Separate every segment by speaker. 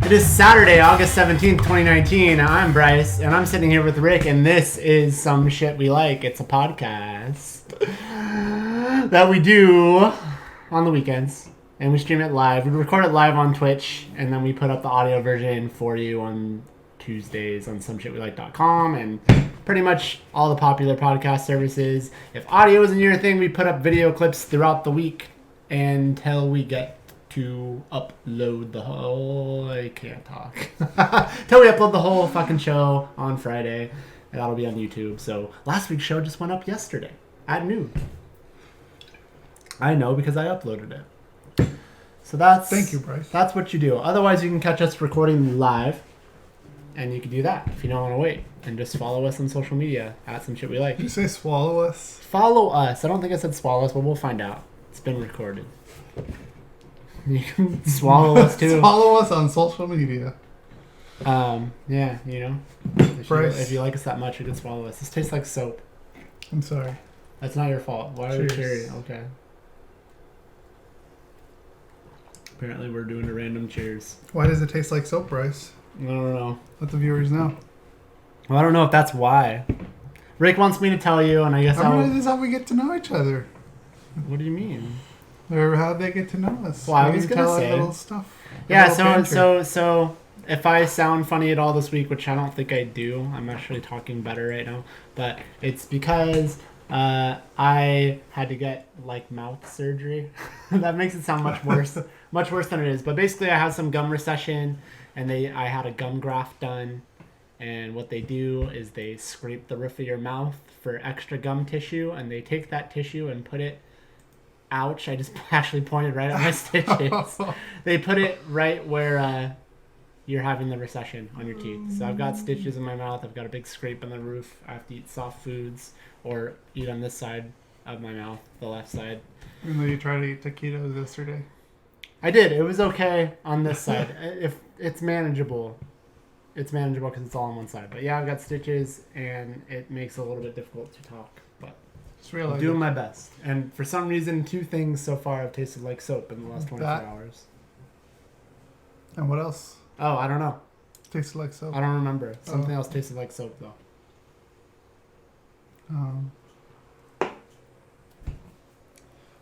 Speaker 1: It is Saturday, August 17th, 2019. I'm Bryce, and I'm sitting here with Rick, and this is Some Shit We Like. It's a podcast that we do on the weekends, and we stream it live. We record it live on Twitch, and then we put up the audio version for you on Tuesdays on someshitwelike.com, and pretty much all the popular podcast services. If audio isn't your thing, we put up video clips throughout the week until we get to upload the whole... I can't talk. Till we upload the whole fucking show on Friday. And that'll be on YouTube. So last week's show just went up yesterday at noon. I know because I uploaded it. So that's...
Speaker 2: Thank you, Bryce.
Speaker 1: That's what you do. Otherwise, you can catch us recording live. And you can do that if you don't want to wait. And just follow us on social media at Some Shit We Like.
Speaker 2: Did you say swallow us?
Speaker 1: Follow us. I don't think I said swallow us, but we'll find out. It's been recorded. You can swallow us too.
Speaker 2: Follow us on social media.
Speaker 1: Yeah, you know. If you like us that much, you can swallow us. This tastes like soap.
Speaker 2: I'm sorry.
Speaker 1: That's not your fault. Why are we cheering? Okay. Apparently we're doing a random cheers.
Speaker 2: Why does it taste like soap, Bryce?
Speaker 1: I don't know.
Speaker 2: Let the viewers know.
Speaker 1: Well, I don't know if that's why. Rick wants me to tell you, and I guess
Speaker 2: this is how we get to know each other.
Speaker 1: What do you mean?
Speaker 2: Or how they get to know us.
Speaker 1: Well, I was gonna say
Speaker 2: little stuff.
Speaker 1: Yeah, so if I sound funny at all this week, which I don't think I do, I'm actually talking better right now, but it's because I had to get like mouth surgery. That makes it sound much worse than it is. But basically, I have some gum recession, and I had a gum graft done, and what they do is they scrape the roof of your mouth for extra gum tissue, and they take that tissue and put it... Ouch, I just actually pointed right at my stitches. They put it right where you're having the recession on your teeth. So I've got stitches in my mouth. I've got a big scrape on the roof. I have to eat soft foods or eat on this side of my mouth, the left side.
Speaker 2: Even though you tried to eat taquitos yesterday.
Speaker 1: I did. It was okay on this side. If it's manageable. It's manageable because it's all on one side. But yeah, I've got stitches, and it makes it a little bit difficult to talk. But I'm doing my best. And for some reason, 2 things so far have tasted like soap in the last 24 hours.
Speaker 2: And what else?
Speaker 1: Oh, I don't know.
Speaker 2: Tasted like soap?
Speaker 1: I don't remember. Something else tasted like soap, though.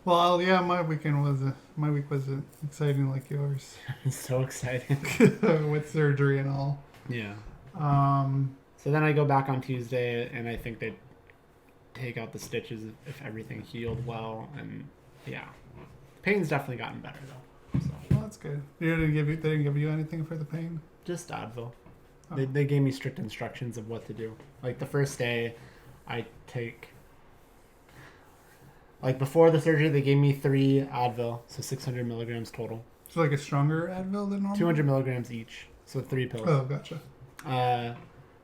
Speaker 2: Well, yeah, my week was exciting like yours.
Speaker 1: It's so exciting.
Speaker 2: With surgery and all.
Speaker 1: Yeah. So then I go back on Tuesday, and I think they take out the stitches if everything healed well, and yeah, pain's definitely gotten better though. So.
Speaker 2: Well, that's good. They didn't give you anything for the pain?
Speaker 1: Just Advil. Oh. They gave me strict instructions of what to do. Like the first day, I take. Like before the surgery, they gave me 3 Advil, so 600 milligrams total.
Speaker 2: So like a stronger Advil than normal?
Speaker 1: 200 milligrams each, so 3 pills.
Speaker 2: Oh, gotcha.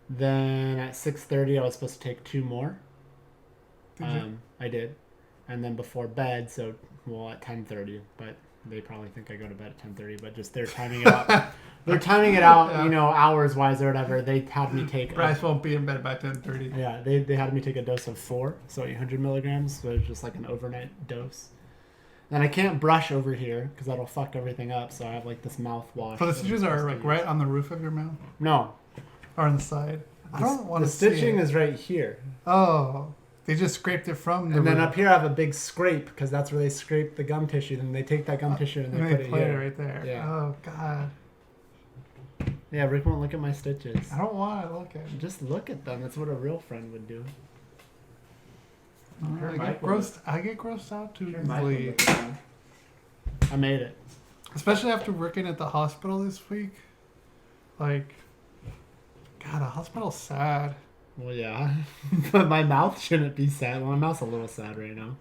Speaker 1: Then at 6:30, I was supposed to take 2 more. I did. And then before bed, at 10:30, but they probably think I go to bed at 10:30, but just they're timing it out. They're timing it out, yeah. Hours wise or whatever. They had me take...
Speaker 2: Bryce won't be in bed by 10:30.
Speaker 1: Yeah, they had me take a dose of 4, so 800 milligrams, so it's just like an overnight dose. And I can't brush over here, because that'll fuck everything up, so I have like this mouthwash.
Speaker 2: So the stitches are like right on the roof of your mouth?
Speaker 1: No.
Speaker 2: Or on the side? I don't want to see
Speaker 1: The stitching is right here.
Speaker 2: Oh... They just scraped it from the
Speaker 1: And then
Speaker 2: roof.
Speaker 1: up here I have a big scrape because that's where they scrape the gum tissue. Then they take that gum tissue and they put it here.
Speaker 2: Right there.
Speaker 1: Yeah.
Speaker 2: Oh, God.
Speaker 1: Yeah, Rick won't look at my stitches.
Speaker 2: I don't want to look at them.
Speaker 1: Just look at them. That's what a real friend would do.
Speaker 2: I get grossed out too easily.
Speaker 1: I made it.
Speaker 2: Especially after working at the hospital this week. Like, God, a hospital's sad.
Speaker 1: Well, yeah. But my mouth shouldn't be sad. Well, my mouth's a little sad right now.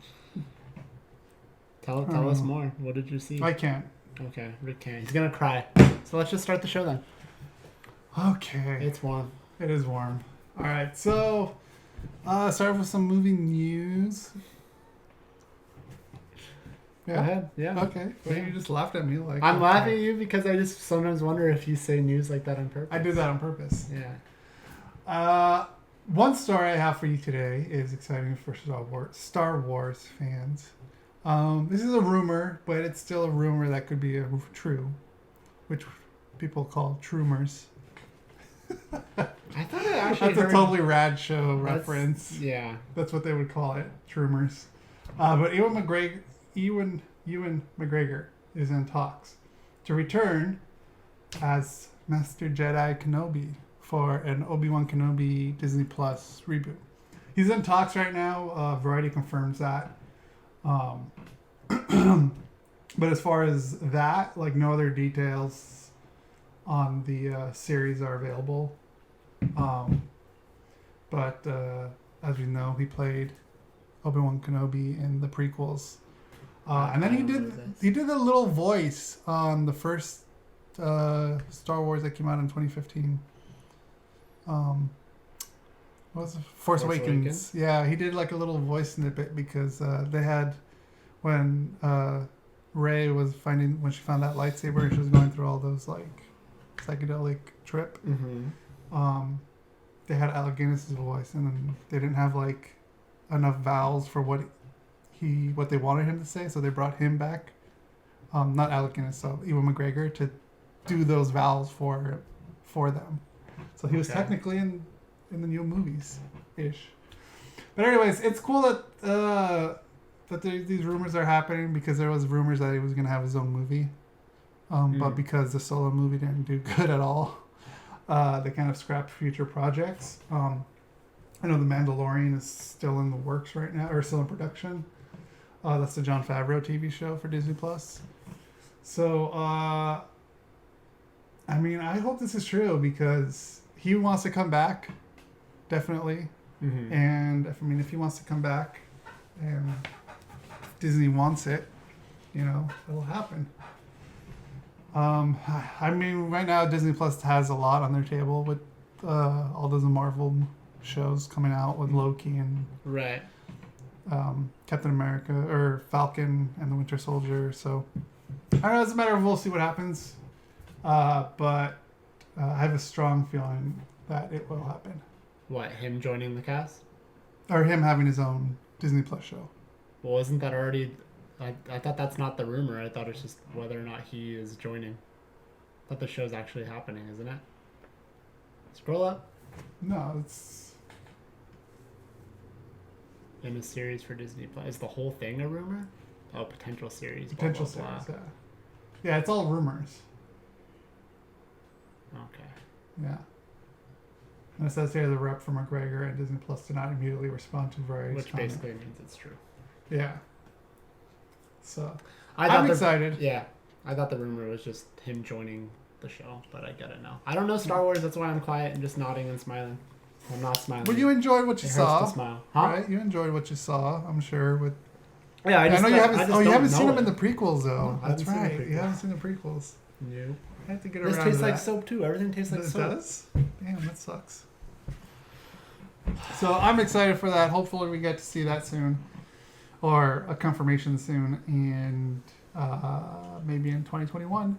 Speaker 1: Tell us more. What did you see?
Speaker 2: I can't.
Speaker 1: Okay, Rick can't. He's going to cry. So let's just start the show then.
Speaker 2: Okay.
Speaker 1: It's warm.
Speaker 2: It is warm. All right, so start with some movie news.
Speaker 1: Yeah. Go ahead. Yeah.
Speaker 2: Okay. Well, you just laughed at me like...
Speaker 1: I'm laughing at you because I just sometimes wonder if you say news like that on purpose.
Speaker 2: I do that on purpose.
Speaker 1: Yeah.
Speaker 2: One story I have for you today is exciting for Star Wars fans. This is a rumor, but it's still a rumor that could be true, which people call Troomers.
Speaker 1: I thought it actually
Speaker 2: That's a totally rad show reference.
Speaker 1: Yeah.
Speaker 2: That's what they would call it, Troomers. But Ewan McGregor is in talks to return as Master Jedi Kenobi for an Obi-Wan Kenobi Disney Plus reboot. He's in talks right now. Variety confirms that. But as far as that, like, no other details on the series are available. But as we know, he played Obi-Wan Kenobi in the prequels. And then he did a little voice on the first Star Wars that came out in 2015. What was it? Force Awakens. Yeah, he did like a little voice snippet because they had when Rey was when she found that lightsaber and she was going through all those like psychedelic trip.
Speaker 1: Mm-hmm.
Speaker 2: They had Alec Guinness's voice, and then they didn't have like enough vowels for what they wanted him to say, so they brought him back. Not Alec Guinness, so Ewan McGregor to do those vowels for them. So he was technically in the new movies ish. But anyways, it's cool that these rumors are happening because there was rumors that he was gonna have his own movie, but because the Solo movie didn't do good at all, they kind of scrapped future projects. I know The Mandalorian is still in the works right now, or still in production. That's the Jon Favreau TV show for Disney Plus. So, I mean, I hope this is true because he wants to come back, definitely.
Speaker 1: Mm-hmm.
Speaker 2: And if he wants to come back, and Disney wants it, it'll happen. I mean, right now Disney Plus has a lot on their table with all those Marvel shows coming out with Loki and
Speaker 1: right.
Speaker 2: Captain America or Falcon and the Winter Soldier. So I don't know. It's a matter of we'll see what happens. But I have a strong feeling that it will happen.
Speaker 1: What, him joining the cast?
Speaker 2: Or him having his own Disney Plus show.
Speaker 1: Well, isn't that already... I thought that's not the rumor. I thought it's just whether or not he is joining. I thought the show's actually happening, isn't it? Scroll up.
Speaker 2: No, it's...
Speaker 1: In a series for Disney Plus. Is the whole thing a rumor? Oh, potential series.
Speaker 2: Potential
Speaker 1: blah, blah,
Speaker 2: series,
Speaker 1: blah.
Speaker 2: yeah. Yeah, it's all rumors.
Speaker 1: Okay.
Speaker 2: Yeah. And it says here the rep for McGregor and Disney Plus did not immediately respond to Variety's
Speaker 1: Which
Speaker 2: comment.
Speaker 1: basically means it's true.
Speaker 2: Yeah. So,
Speaker 1: I'm
Speaker 2: excited.
Speaker 1: Yeah. I thought the rumor was just him joining the show, but I get it now. I don't know Star Wars, that's why I'm quiet and just nodding and smiling. I'm not smiling.
Speaker 2: Well, you enjoyed what you saw.
Speaker 1: To smile. Huh?
Speaker 2: Right? You enjoyed what you saw, I'm sure. With
Speaker 1: Yeah, I know
Speaker 2: you haven't. You haven't seen
Speaker 1: it.
Speaker 2: them in the prequels, though.
Speaker 1: No,
Speaker 2: That's right. You haven't seen the prequels.
Speaker 1: No.
Speaker 2: I have to get
Speaker 1: This
Speaker 2: around
Speaker 1: tastes
Speaker 2: to
Speaker 1: like
Speaker 2: that.
Speaker 1: soap too. Everything tastes like soap.
Speaker 2: It does? Damn, that sucks. So I'm excited for that. Hopefully we get to see that soon. Or a confirmation soon. And maybe in 2021.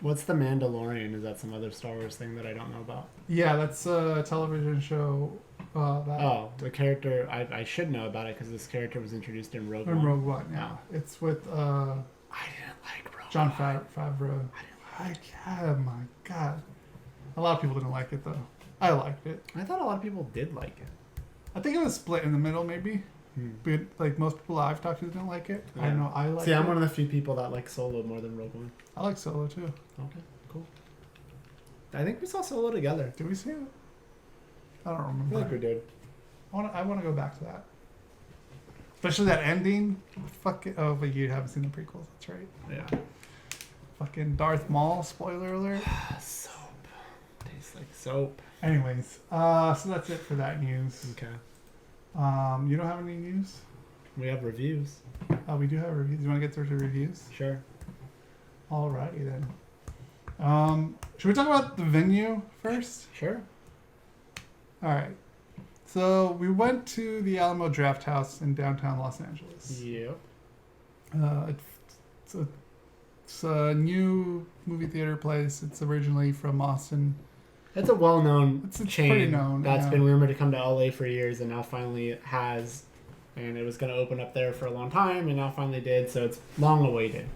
Speaker 1: What's The Mandalorian? Is that some other Star Wars thing that I don't know about?
Speaker 2: Yeah, that's a television show.
Speaker 1: The character, I should know about it because this character was introduced in Rogue One.
Speaker 2: In Rogue One, yeah. It's with
Speaker 1: I didn't like Rogue
Speaker 2: Jon
Speaker 1: One.
Speaker 2: Favreau. Oh my god. A lot of people didn't like it, though. I liked it.
Speaker 1: I thought a lot of people did like it.
Speaker 2: I think it was split in the middle, maybe. But like most people I've talked to didn't like it.
Speaker 1: Yeah.
Speaker 2: I know I like it.
Speaker 1: See, I'm one of the few people that like Solo more than Rogue One.
Speaker 2: I like Solo too.
Speaker 1: Okay, cool. I think we saw Solo together.
Speaker 2: Did we see it? I don't
Speaker 1: I
Speaker 2: remember.
Speaker 1: feel like we did.
Speaker 2: I want to go back to that. Especially that ending. Fuck it. Oh, but you haven't seen the prequels. That's right.
Speaker 1: Yeah.
Speaker 2: Fucking Darth Maul. Spoiler alert.
Speaker 1: Soap. Tastes like soap.
Speaker 2: Anyways, so that's it for that news.
Speaker 1: Okay.
Speaker 2: You don't have any news?
Speaker 1: We have reviews.
Speaker 2: We do have reviews. You want to get through to reviews?
Speaker 1: Sure.
Speaker 2: Alrighty then. Should we talk about the venue first?
Speaker 1: Sure.
Speaker 2: Alright. So we went to the Alamo Drafthouse in downtown Los Angeles.
Speaker 1: Yep.
Speaker 2: It's a new movie theater place. It's originally from Austin.
Speaker 1: It's a well-known
Speaker 2: It's
Speaker 1: chain
Speaker 2: pretty known,
Speaker 1: that's
Speaker 2: yeah.
Speaker 1: been rumored to come to LA for years and now finally has. And it was going to open up there for a long time and now finally did, so it's long awaited.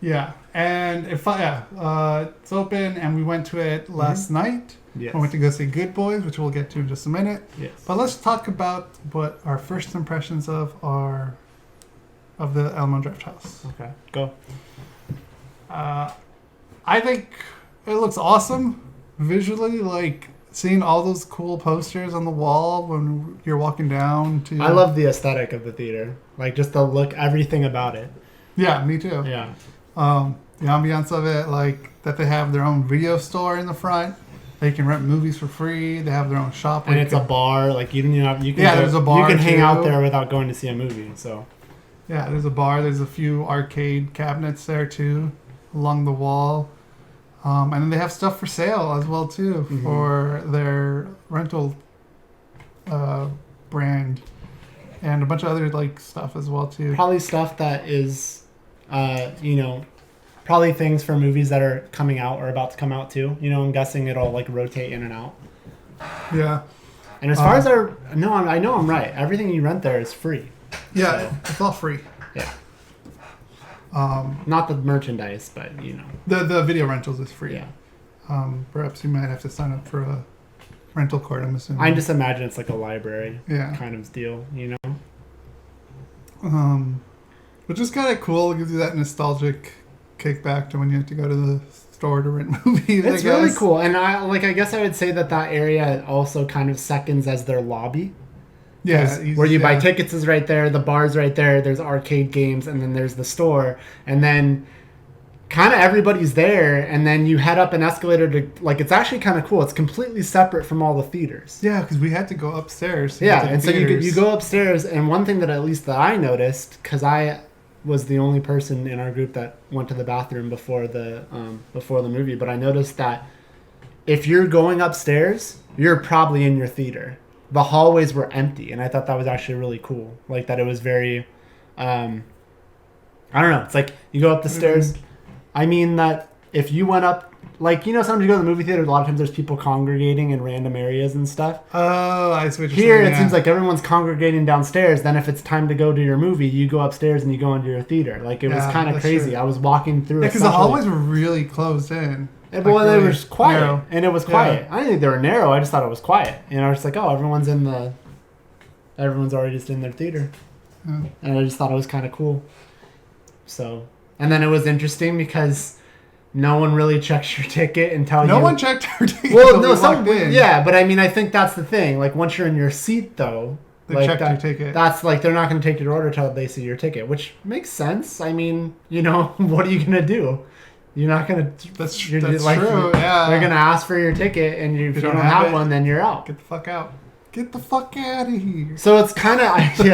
Speaker 2: Yeah, and it's open, and we went to it last night.
Speaker 1: Yes.
Speaker 2: We went to go see Good Boys, which we'll get to in just a minute.
Speaker 1: Yes.
Speaker 2: But let's talk about what our first impressions of the Alamo Drafthouse.
Speaker 1: Okay, go.
Speaker 2: I think it looks awesome visually, like seeing all those cool posters on the wall when you're walking down to...
Speaker 1: I love the aesthetic of the theater. Like, just the look, everything about it.
Speaker 2: Yeah, me too.
Speaker 1: Yeah.
Speaker 2: The ambiance of it, like that they have their own video store in the front. They can rent movies for free. They have their own shop.
Speaker 1: And it's a bar. Like, you can
Speaker 2: there's a bar,
Speaker 1: you can hang out
Speaker 2: too.
Speaker 1: there without going to see a movie, so...
Speaker 2: Yeah, there's a bar. There's a few arcade cabinets there, too, along the wall. And then they have stuff for sale as well, too, for their rental brand. And a bunch of other, like, stuff as well, too.
Speaker 1: Probably stuff that is, probably things for movies that are coming out or about to come out, too. You know, I'm guessing it'll, like, rotate in and out.
Speaker 2: Yeah.
Speaker 1: And as far as I know I'm right. Everything you rent there is free.
Speaker 2: Yeah,
Speaker 1: So,
Speaker 2: it's all free.
Speaker 1: yeah. Not the merchandise, but,
Speaker 2: The video rentals is free.
Speaker 1: Yeah.
Speaker 2: Perhaps you might have to sign up for a rental card, I'm assuming.
Speaker 1: I just imagine it's like a library
Speaker 2: Yeah.
Speaker 1: kind of deal,
Speaker 2: Which is kind of cool. It gives you that nostalgic kickback to when you have to go to the store to rent movies.
Speaker 1: It's really cool. And I guess I would say that area also kind of seconds as their lobby.
Speaker 2: Yeah.
Speaker 1: Where you buy tickets is right there, the bar's right there, there's arcade games, and then there's the store. And then kind of everybody's there, and then you head up an escalator to, like, it's actually kind of cool. It's completely separate from all the theaters.
Speaker 2: Yeah, because we had to go upstairs.
Speaker 1: Yeah, and so you go upstairs, and one thing that I noticed, because I was the only person in our group that went to the bathroom before the movie, but I noticed that if you're going upstairs, you're probably in your theater. The hallways were empty, and I thought that was actually really cool. Like, that it was very, I don't know. It's like you go up the stairs. I mean that if you went up, like, sometimes you go to the movie theater, a lot of times there's people congregating in random areas and stuff.
Speaker 2: Oh, I see what you're saying.
Speaker 1: Here, it seems like everyone's congregating downstairs. Then if it's time to go to your movie, you go upstairs and you go into your theater. Like, it was kind of crazy. True. I was walking through.
Speaker 2: Yeah, because the hallways were really closed in.
Speaker 1: Well, really it was quiet,
Speaker 2: narrow.
Speaker 1: And it was quiet. I didn't think they were narrow. I just thought it was quiet. And I was just like, oh, everyone's already just in their theater.
Speaker 2: Yeah.
Speaker 1: And I just thought it was kind of cool. So, and then it was interesting because no one really checks your ticket until
Speaker 2: no one checked our ticket.
Speaker 1: Well, no, yeah, but I mean, I think that's the thing. Like, once you're in your seat, though,
Speaker 2: they check your ticket.
Speaker 1: That's like, they're not going to take your order until they see your ticket, which makes sense. I mean, what are you going to do? You're not going to...
Speaker 2: That's true, yeah.
Speaker 1: They're going to ask for your ticket, and if you don't have one, then you're out.
Speaker 2: Get the fuck out. Get the fuck out of here.
Speaker 1: So it's kind of...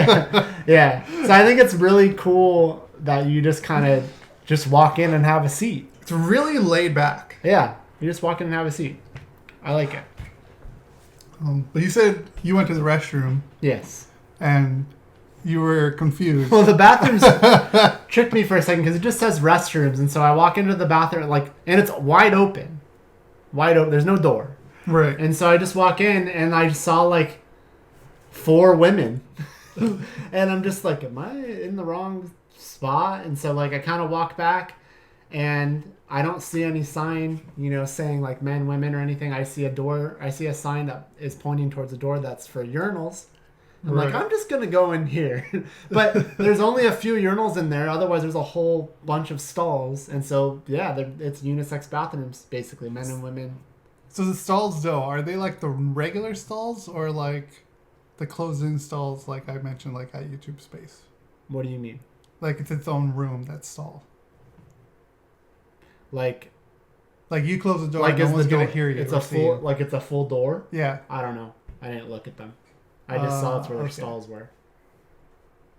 Speaker 1: yeah. So I think it's really cool that you just kind of just walk in and have a seat.
Speaker 2: It's really laid back.
Speaker 1: Yeah. You just walk in and have a seat. I like it.
Speaker 2: But you said you went to the restroom.
Speaker 1: Yes.
Speaker 2: And... you were confused.
Speaker 1: Well, the bathrooms tricked me for a second because it just says restrooms, and so I walk into the bathroom and it's wide open. There's no door.
Speaker 2: Right.
Speaker 1: And so I just walk in and I saw like 4 women, and I'm just like, am I in the wrong spot? And so like I kind of walk back, and I don't see any sign, saying like men, women, or anything. I see a door. I see a sign that is pointing towards a door that's for urinals. I'm like, I'm just going to go in here. But there's only a few urinals in there. Otherwise, there's a whole bunch of stalls. And so, yeah, it's unisex bathrooms, basically, men and women.
Speaker 2: So the stalls, though, are they like the regular stalls or like the closed-in stalls like I mentioned, like at YouTube Space?
Speaker 1: What do you mean?
Speaker 2: Like it's its own room, that stall.
Speaker 1: Like
Speaker 2: you close the door, no one's going to hear you.
Speaker 1: It's a full door?
Speaker 2: Yeah.
Speaker 1: I don't know. I didn't look at them. I just saw that's where their stalls were.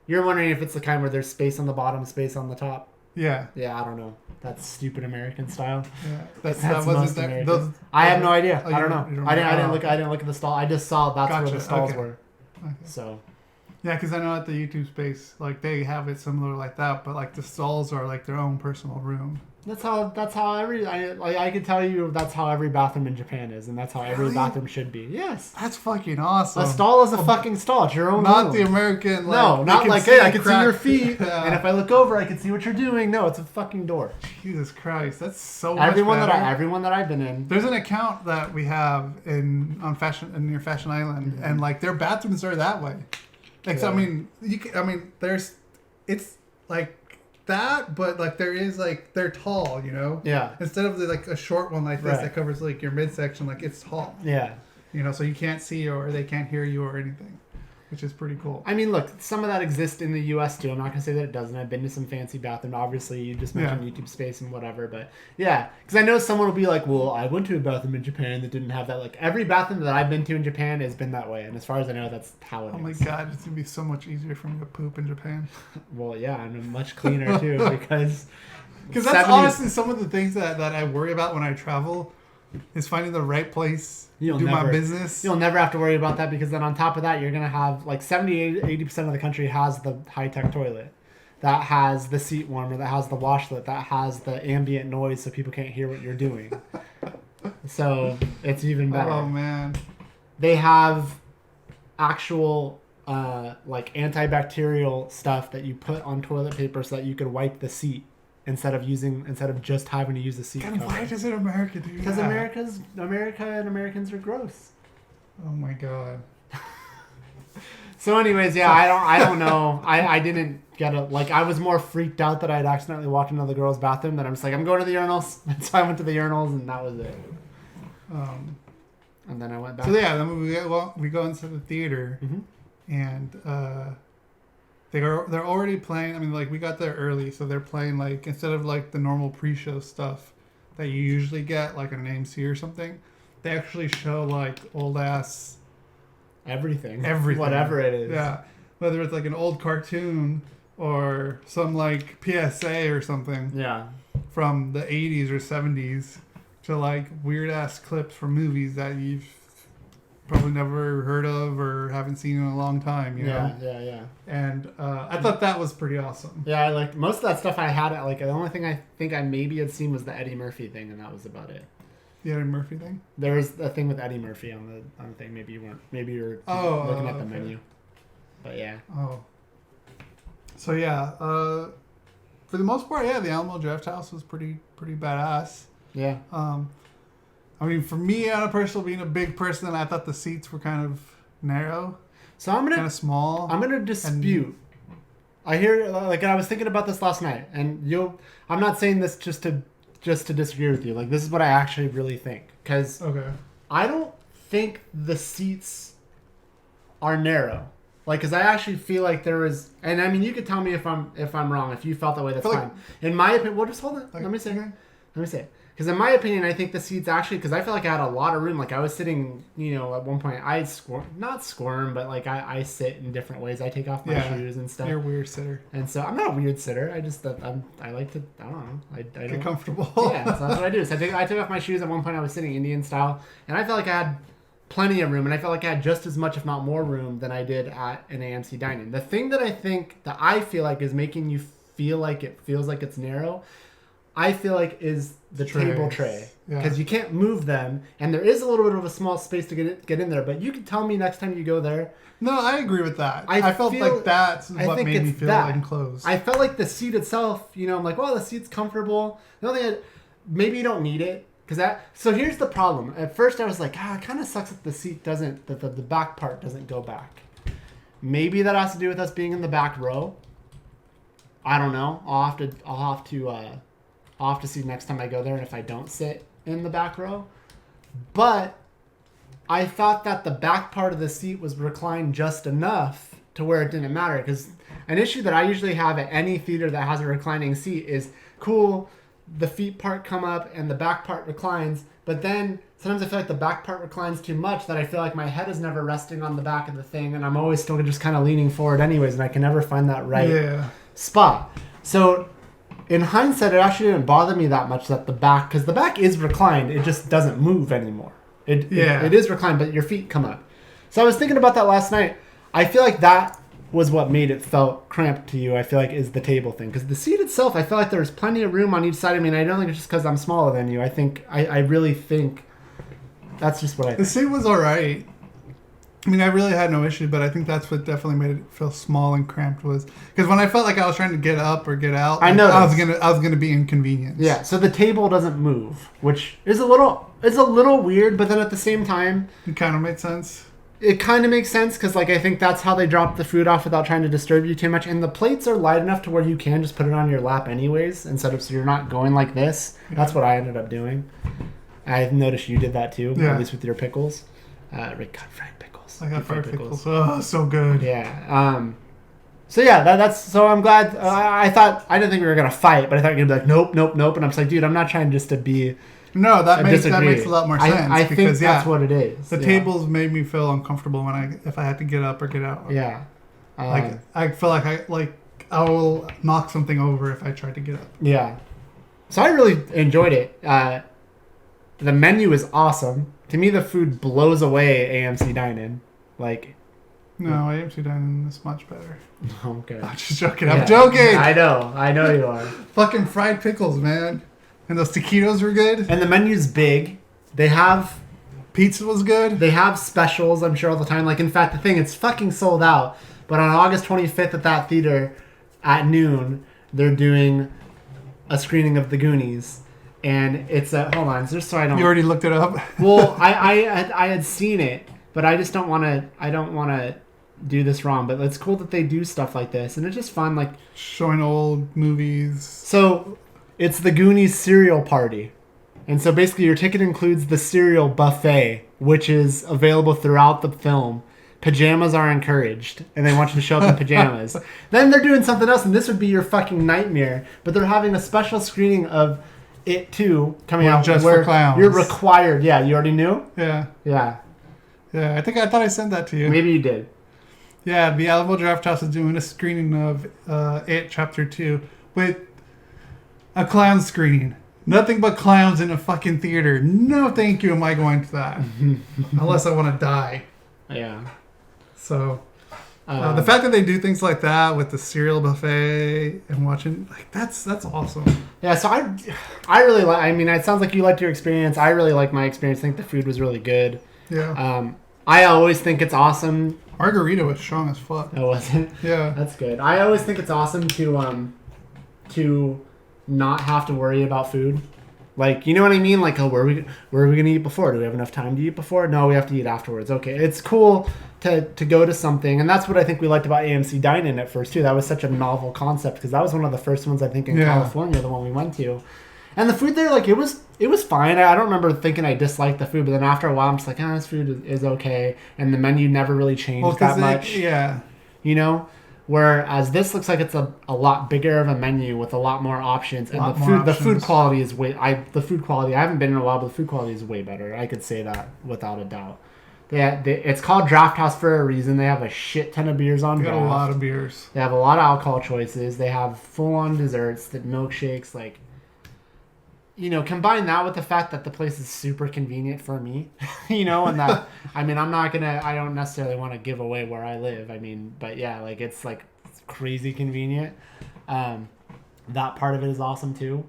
Speaker 1: You're wondering if it's the kind where there's space on the bottom, space on the top?
Speaker 2: Yeah.
Speaker 1: Yeah, I don't know. That's stupid American style.
Speaker 2: Yeah.
Speaker 1: That wasn't there. I have no idea. I don't know. I didn't look at the stall. I just saw that's where the stalls were. Okay. So,
Speaker 2: Yeah, because I know at the YouTube space, like they have it similar like that, but like the stalls are like their own personal room.
Speaker 1: That's how I can tell you that's how every bathroom in Japan is, and that's how every
Speaker 2: Really?
Speaker 1: bathroom should be. Yes.
Speaker 2: That's fucking awesome.
Speaker 1: A stall is a fucking stall. It's your own
Speaker 2: Not
Speaker 1: room.
Speaker 2: the American. Like,
Speaker 1: No, not like, hey, I can see your feet,
Speaker 2: Yeah.
Speaker 1: and if I look over, I can see what you're doing. No, it's a fucking door.
Speaker 2: Jesus Christ, that's so
Speaker 1: Everyone
Speaker 2: much better.
Speaker 1: everyone that I've been in.
Speaker 2: There's an account that we have near Fashion Island, and like their bathrooms are that way. Like, so, I mean, it's like that, but like there is like they're tall, you know.
Speaker 1: Yeah.
Speaker 2: Instead of like a short one like this
Speaker 1: Right.
Speaker 2: that covers like your midsection, like it's tall.
Speaker 1: Yeah.
Speaker 2: You know, so you can't see or they can't hear you or anything, which is pretty cool.
Speaker 1: I mean, look, some of that exists in the U.S. too. I'm not gonna say that it doesn't. I've been to some fancy bathroom. Obviously, you just mentioned YouTube space and whatever, but yeah, because I know someone will be like, "Well, I went to a bathroom in Japan that didn't have that." Like every bathroom that I've been to in Japan has been that way, and as far as I know, that's how it is.
Speaker 2: Oh my god, it's gonna be so much easier for me to poop in Japan.
Speaker 1: Well, yeah, I'm much cleaner too because
Speaker 2: that's honestly some of the things that I worry about when I travel is finding the right place to do my business.
Speaker 1: You'll never have to worry about that because then on top of that, you're going to have like 70-80% of the country has the high-tech toilet. That has the seat warmer, that has the washlet, that has the ambient noise so people can't hear what you're doing. So it's even better.
Speaker 2: Oh, man.
Speaker 1: They have actual like antibacterial stuff that you put on toilet paper so that you could wipe the seat instead of just having to use the seat
Speaker 2: And
Speaker 1: cover.
Speaker 2: why does it America do that?
Speaker 1: Because America and Americans are gross.
Speaker 2: Oh my god.
Speaker 1: So anyways, yeah, I don't know. I didn't get it. Like, I was more freaked out that I had accidentally walked into the girls' bathroom that I'm just like, I'm going to the urinals. And so I went to the urinals and that was it. And then I went back.
Speaker 2: So yeah, then we go into the theater, and they're already playing. I mean, like we got there early, so they're playing like instead of like the normal pre-show stuff that you usually get like an AMC or something, they actually show like old ass
Speaker 1: everything,
Speaker 2: whatever
Speaker 1: it is.
Speaker 2: Yeah, whether it's like an old cartoon or some like PSA or something.
Speaker 1: Yeah,
Speaker 2: from the 80s or 70s to like weird ass clips from movies that you've probably never heard of or haven't seen in a long time, you know?
Speaker 1: Yeah.
Speaker 2: And I thought that was pretty awesome.
Speaker 1: Yeah, I liked most of that stuff. I had like the only thing I think I maybe had seen was the Eddie Murphy thing, and that was about it.
Speaker 2: The Eddie Murphy thing?
Speaker 1: There was a thing with Eddie Murphy on the thing. Maybe you weren't. Maybe you were looking at the menu. But yeah.
Speaker 2: Oh. So yeah, for the most part, yeah, the Alamo Drafthouse was pretty badass.
Speaker 1: Yeah.
Speaker 2: I mean, for me, on a personal, being a big person, I thought the seats were kind of narrow.
Speaker 1: So kind
Speaker 2: of small.
Speaker 1: I'm gonna dispute. I hear like I was thinking about this last night, and I'm not saying this just to disagree with you. Like this is what I actually really think, because I don't think the seats are narrow. Like, because I actually feel like there is, and I mean, you could tell me if I'm wrong. If you felt that way, that's fine. In my opinion, well, just hold it. Let me say. Because in my opinion, I think the seats actually, because I feel like I had a lot of room. Like I was sitting, at one point, I not squirm, but like I sit in different ways. I take off my shoes and stuff.
Speaker 2: You're a weird sitter.
Speaker 1: And so I'm not a weird sitter. I just I like to, I don't know. I
Speaker 2: get comfortable.
Speaker 1: Yeah, so that's what I do. So I took off my shoes. At one point, I was sitting Indian style, and I felt like I had plenty of room, and I felt like I had just as much, if not more, room than I did at an AMC dining. The thing that I feel like is making you feel like it feels like it's narrow, I feel like is the table tray, because you can't move them, and there is a little bit of a small space to get in there. But you can tell me next time you go there.
Speaker 2: No, I agree with that. I felt like that's what made me feel enclosed.
Speaker 1: I felt like the seat itself, I'm like, well, the seat's comfortable. The only thing, maybe you don't need it. So here's the problem. At first I was like, it kind of sucks that the seat doesn't, that the back part doesn't go back. Maybe that has to do with us being in the back row. I don't know. I'll have to see next time I go there, and if I don't sit in the back row. But I thought that the back part of the seat was reclined just enough to where it didn't matter. Because an issue that I usually have at any theater that has a reclining seat is, cool, the feet part come up and the back part reclines, but then sometimes I feel like the back part reclines too much that I feel like my head is never resting on the back of the thing, and I'm always still just kind of leaning forward anyways, and I can never find that right spot. So in hindsight, it actually didn't bother me that much that the back, because the back is reclined, it just doesn't move anymore. It is reclined, but your feet come up. So I was thinking about that last night. I feel like that was what made it felt cramped to you, I feel like, is the table thing. Because the seat itself, I feel like there's plenty of room on each side. I mean, I don't think it's just because I'm smaller than you. I really think that's just what I think.
Speaker 2: The seat was alright. I mean, I really had no issue, but I think that's what definitely made it feel small and cramped was because when I felt like I was trying to get up or get out,
Speaker 1: I know
Speaker 2: I was gonna be inconvenienced.
Speaker 1: Yeah, so the table doesn't move, which is a little weird, but then at the same time,
Speaker 2: It kind of made sense.
Speaker 1: it kind of makes sense because like I think that's how they drop the food off without trying to disturb you too much, and the plates are light enough to where you can just put it on your lap anyways instead of so you're not going like this. Yeah. That's what I ended up doing. I noticed you did that too, at least with your pickles. Rick got fried pickles.
Speaker 2: I got fried pickles. Oh, so good.
Speaker 1: Yeah. So yeah, that's so I'm glad. I didn't think we were gonna fight, but I thought you'd be like, nope, and I'm just like, dude, I'm not trying just to be.
Speaker 2: No, that makes a lot more sense.
Speaker 1: I think that's what it is.
Speaker 2: The tables made me feel uncomfortable if I had to get up or get out.
Speaker 1: Yeah.
Speaker 2: I feel like I will knock something over if I try to get up.
Speaker 1: Yeah. So I really enjoyed it. The menu is awesome. To me, the food blows away AMC Dine-In. Like.
Speaker 2: No, AMC Dine-In is much better.
Speaker 1: Okay.
Speaker 2: I'm just joking. I'm joking.
Speaker 1: I know you are.
Speaker 2: Fucking fried pickles, man. And those taquitos were good.
Speaker 1: And the menu's big. They have...
Speaker 2: Pizza was good.
Speaker 1: They have specials, I'm sure, all the time. Like, in fact, the thing, it's fucking sold out. But on August 25th at that theater, at noon, they're doing a screening of The Goonies. And it's a... Hold on, just so I don't...
Speaker 2: You already looked it up?
Speaker 1: Well, I had seen it, but I just don't want to... I don't want to do this wrong. But it's cool that they do stuff like this. And it's just fun, like...
Speaker 2: Showing old movies.
Speaker 1: So... It's the Goonies cereal party. And so basically your ticket includes the cereal buffet, which is available throughout the film. Pajamas are encouraged, and they want you to show up in pajamas. Then they're doing something else, and this would be your fucking nightmare. But they're having a special screening of It 2 coming out.
Speaker 2: Just for clowns.
Speaker 1: You're required. Yeah, you already knew?
Speaker 2: Yeah.
Speaker 1: Yeah.
Speaker 2: Yeah, I thought I sent that to you.
Speaker 1: Maybe you did.
Speaker 2: Yeah, the Alamo Drafthouse is doing a screening of It Chapter 2 with a clown screening. Nothing but clowns in a fucking theater. No, thank you. Am I going to that? Unless I want to die.
Speaker 1: Yeah.
Speaker 2: So, the fact that they do things like that with the cereal buffet and watching, like, that's awesome.
Speaker 1: Yeah. So I really like. I mean, it sounds like you liked your experience. I really like my experience. I think the food was really good.
Speaker 2: Yeah.
Speaker 1: I always think it's awesome.
Speaker 2: Margarita was strong as fuck.
Speaker 1: Oh, was it?
Speaker 2: Yeah.
Speaker 1: That's good. I always think it's awesome to not have to worry about food. Like, you know what I mean? Like, oh, where are we going to eat before? Do we have enough time to eat before? No, we have to eat afterwards. Okay. It's cool to go to something. And that's what I think we liked about AMC Dine-In at first, too. That was such a novel concept because that was one of the first ones, I think, in California, the one we went to. And the food there, like, it was fine. I don't remember thinking I disliked the food, but then after a while, I'm just like, this food is okay. And the menu never really changed that much.
Speaker 2: Yeah.
Speaker 1: You know? Whereas this looks like it's a lot bigger of a menu with a lot more options, and the food quality is I haven't been in a while, but the food quality is way better. I could say that without a doubt. It's called Drafthouse for a reason. They have a shit ton of beers on draft.
Speaker 2: They got a lot of beers.
Speaker 1: They have a lot of alcohol choices. They have full on desserts, the milkshakes, like. You know, combine that with the fact that the place is super convenient for me, you know, and that, I mean, I don't necessarily want to give away where I live. I mean, but yeah, like, it's crazy convenient. That part of it is awesome too.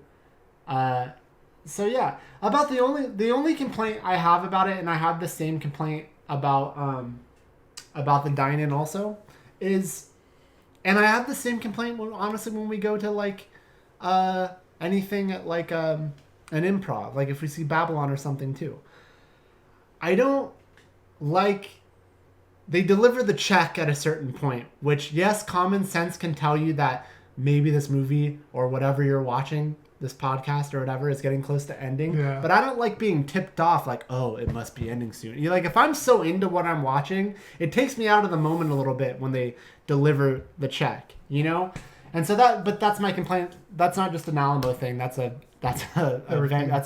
Speaker 1: So yeah, about the only complaint I have about it, and I have the same complaint about the dine-in also, is, and I have the same complaint honestly when we go to like, anything like an improv, like if we see Babylon or something too. I don't like, they deliver the check at a certain point, which yes, common sense can tell you that maybe this movie or whatever you're watching, this podcast or whatever, is getting close to ending.
Speaker 2: Yeah.
Speaker 1: But I don't like being tipped off like, oh, it must be ending soon. You're like, if I'm so into what I'm watching, it takes me out of the moment a little bit when they deliver the check, you know? And so that's my complaint. That's not just an Alamo thing. That's a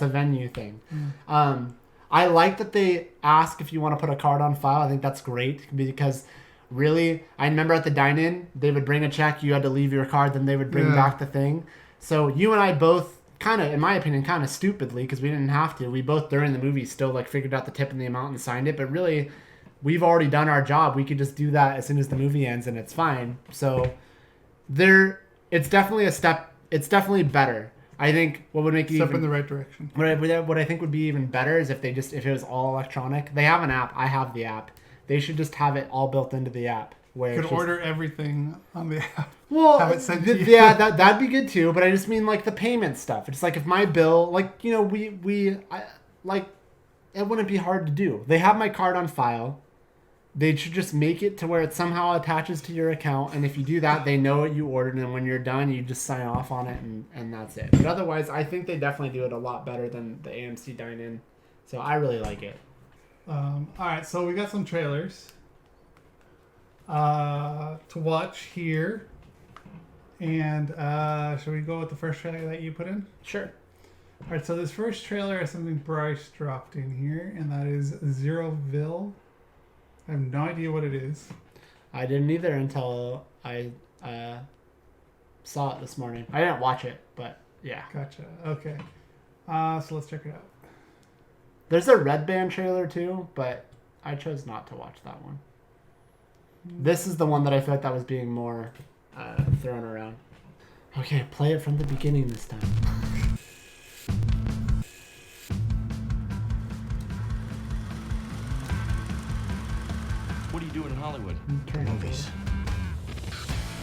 Speaker 1: venue thing. Mm. I like that they ask if you want to put a card on file. I think that's great because really, I remember at the dine-in, they would bring a check. You had to leave your card. Then they would bring back the thing. So you and I both kind of, in my opinion, kind of stupidly, because we didn't have to. We both during the movie still like figured out the tip and the amount and signed it. But really, we've already done our job. We could just do that as soon as the movie ends, and it's fine. So it's definitely a step. It's definitely better. I think what would make it
Speaker 2: Step
Speaker 1: even
Speaker 2: in the right direction.
Speaker 1: what I think would be even better is if it was all electronic. They have an app. I have the app. They should just have it all built into the app. Where
Speaker 2: You could order everything on the app.
Speaker 1: Well,
Speaker 2: have it sent to you.
Speaker 1: yeah, that'd be good too. But I just mean like the payment stuff. It's like if my bill, like, you know, it wouldn't be hard to do. They have my card on file. They should just make it to where it somehow attaches to your account, and if you do that, they know what you ordered, and when you're done, you just sign off on it, and that's it. But otherwise, I think they definitely do it a lot better than the AMC Dine-In. So I really like it.
Speaker 2: All right, so we got some trailers to watch here. And should we go with the first trailer that you put in?
Speaker 1: Sure.
Speaker 2: All right, so this first trailer is something Bryce dropped in here, and that is Zeroville. I have no idea what it is.
Speaker 1: I didn't either until I saw it this morning. I didn't watch it, but yeah.
Speaker 2: Gotcha. Okay. So let's check it out.
Speaker 1: There's a Red Band trailer too, but I chose not to watch that one. This is the one that I feel like that was being more thrown around. Okay, play it from the beginning this time.
Speaker 3: What are you doing in Hollywood?
Speaker 1: Movies.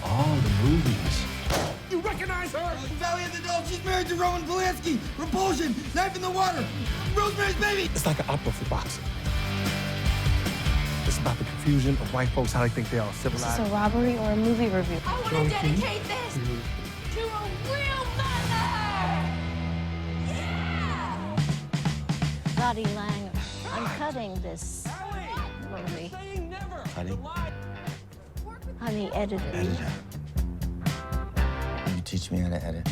Speaker 3: Oh, the movies.
Speaker 4: You recognize her? Valley of the Dolls. She's married to Roman Polanski. Repulsion. Knife in the water. Rosemary's Baby.
Speaker 5: It's like an opera for boxing. It's about the confusion of white folks, how they think they are civilized.
Speaker 6: Is this a robbery or a movie review?
Speaker 7: I want to dedicate this to a real mother! Yeah!
Speaker 6: Lottie Lang, I'm cutting this movie.
Speaker 3: Honey?
Speaker 6: Honey, editor.
Speaker 3: Editor. You teach me how to edit.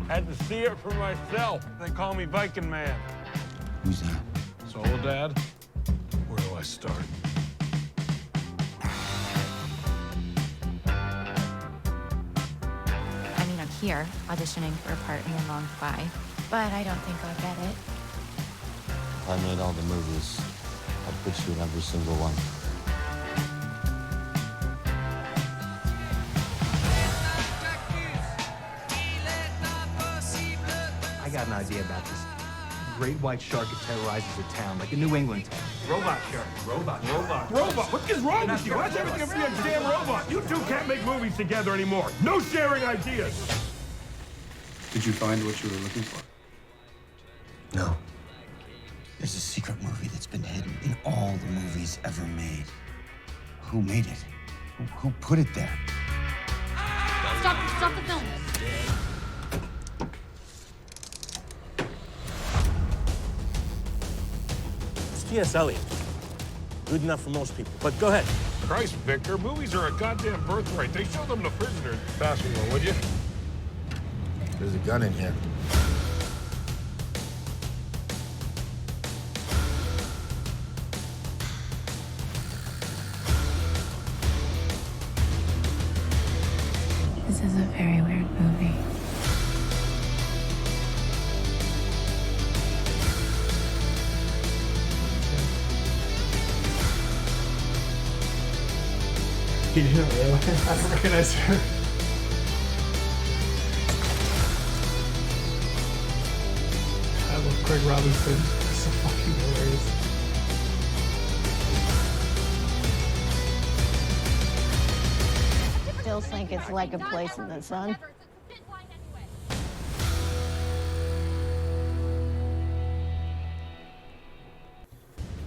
Speaker 8: Had to see it for myself. They call me Viking Man.
Speaker 3: Who's that?
Speaker 8: So, Dad, where do I start?
Speaker 9: I mean, I'm here auditioning for a part in Long Goodbye, but I don't think I'll get it.
Speaker 3: If I made all the movies, I'd put you in every single one.
Speaker 5: I got an idea about this great white shark that terrorizes a town, like a New England town. Robot shark. Robot.
Speaker 8: Robot? What is wrong with you? Why's everything gonna be a damn robot? You two can't make movies together anymore. No sharing ideas.
Speaker 10: Did you find what you were looking for?
Speaker 3: No. There's a secret movie that's been hidden in all the movies ever made. Who made it? Who put it there?
Speaker 7: Stop the film.
Speaker 5: It's T.S. Eliot. Good enough for most people, but go ahead.
Speaker 8: Christ, Victor, movies are a goddamn birthright. They show them to prisoners. Pass me one, would you?
Speaker 3: There's a gun in here.
Speaker 9: This is a very weird movie.
Speaker 1: You didn't realize?
Speaker 2: I don't recognize her. I love Craig Robinson. He's so fucking hilarious.
Speaker 6: Still think it's like a place in the sun.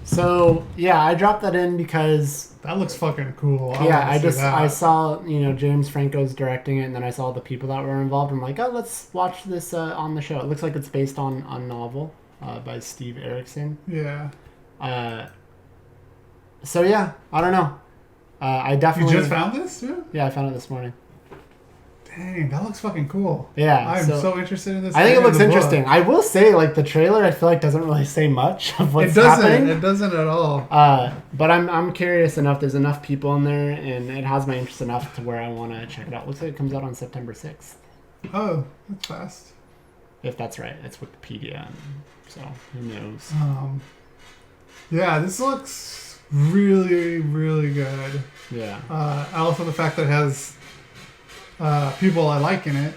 Speaker 1: So yeah, I dropped that in because
Speaker 2: That looks fucking cool.
Speaker 1: I saw James Franco's directing it, and then I saw the people that were involved. I'm like, oh, let's watch this on the show. It looks like it's based on a novel by Steve Erickson.
Speaker 2: Yeah.
Speaker 1: So yeah, I don't know. I definitely
Speaker 2: You just found this? Yeah.
Speaker 1: Yeah, I found it this morning.
Speaker 2: Dang, that looks fucking cool.
Speaker 1: Yeah,
Speaker 2: I'm so interested in this.
Speaker 1: I think it
Speaker 2: and
Speaker 1: looks
Speaker 2: the book.
Speaker 1: interesting. I will say, like, the trailer, I feel like doesn't really say much of what's happening.
Speaker 2: It doesn't at all.
Speaker 1: But I'm curious enough. There's enough people in there, and it has my interest enough to where I want to check it out. Looks like it comes out on September 6th.
Speaker 2: Oh, that's fast.
Speaker 1: If that's right, it's Wikipedia. So who knows?
Speaker 2: Yeah, this looks really, really good.
Speaker 1: Yeah.
Speaker 2: Also, the fact that it has people I like in it.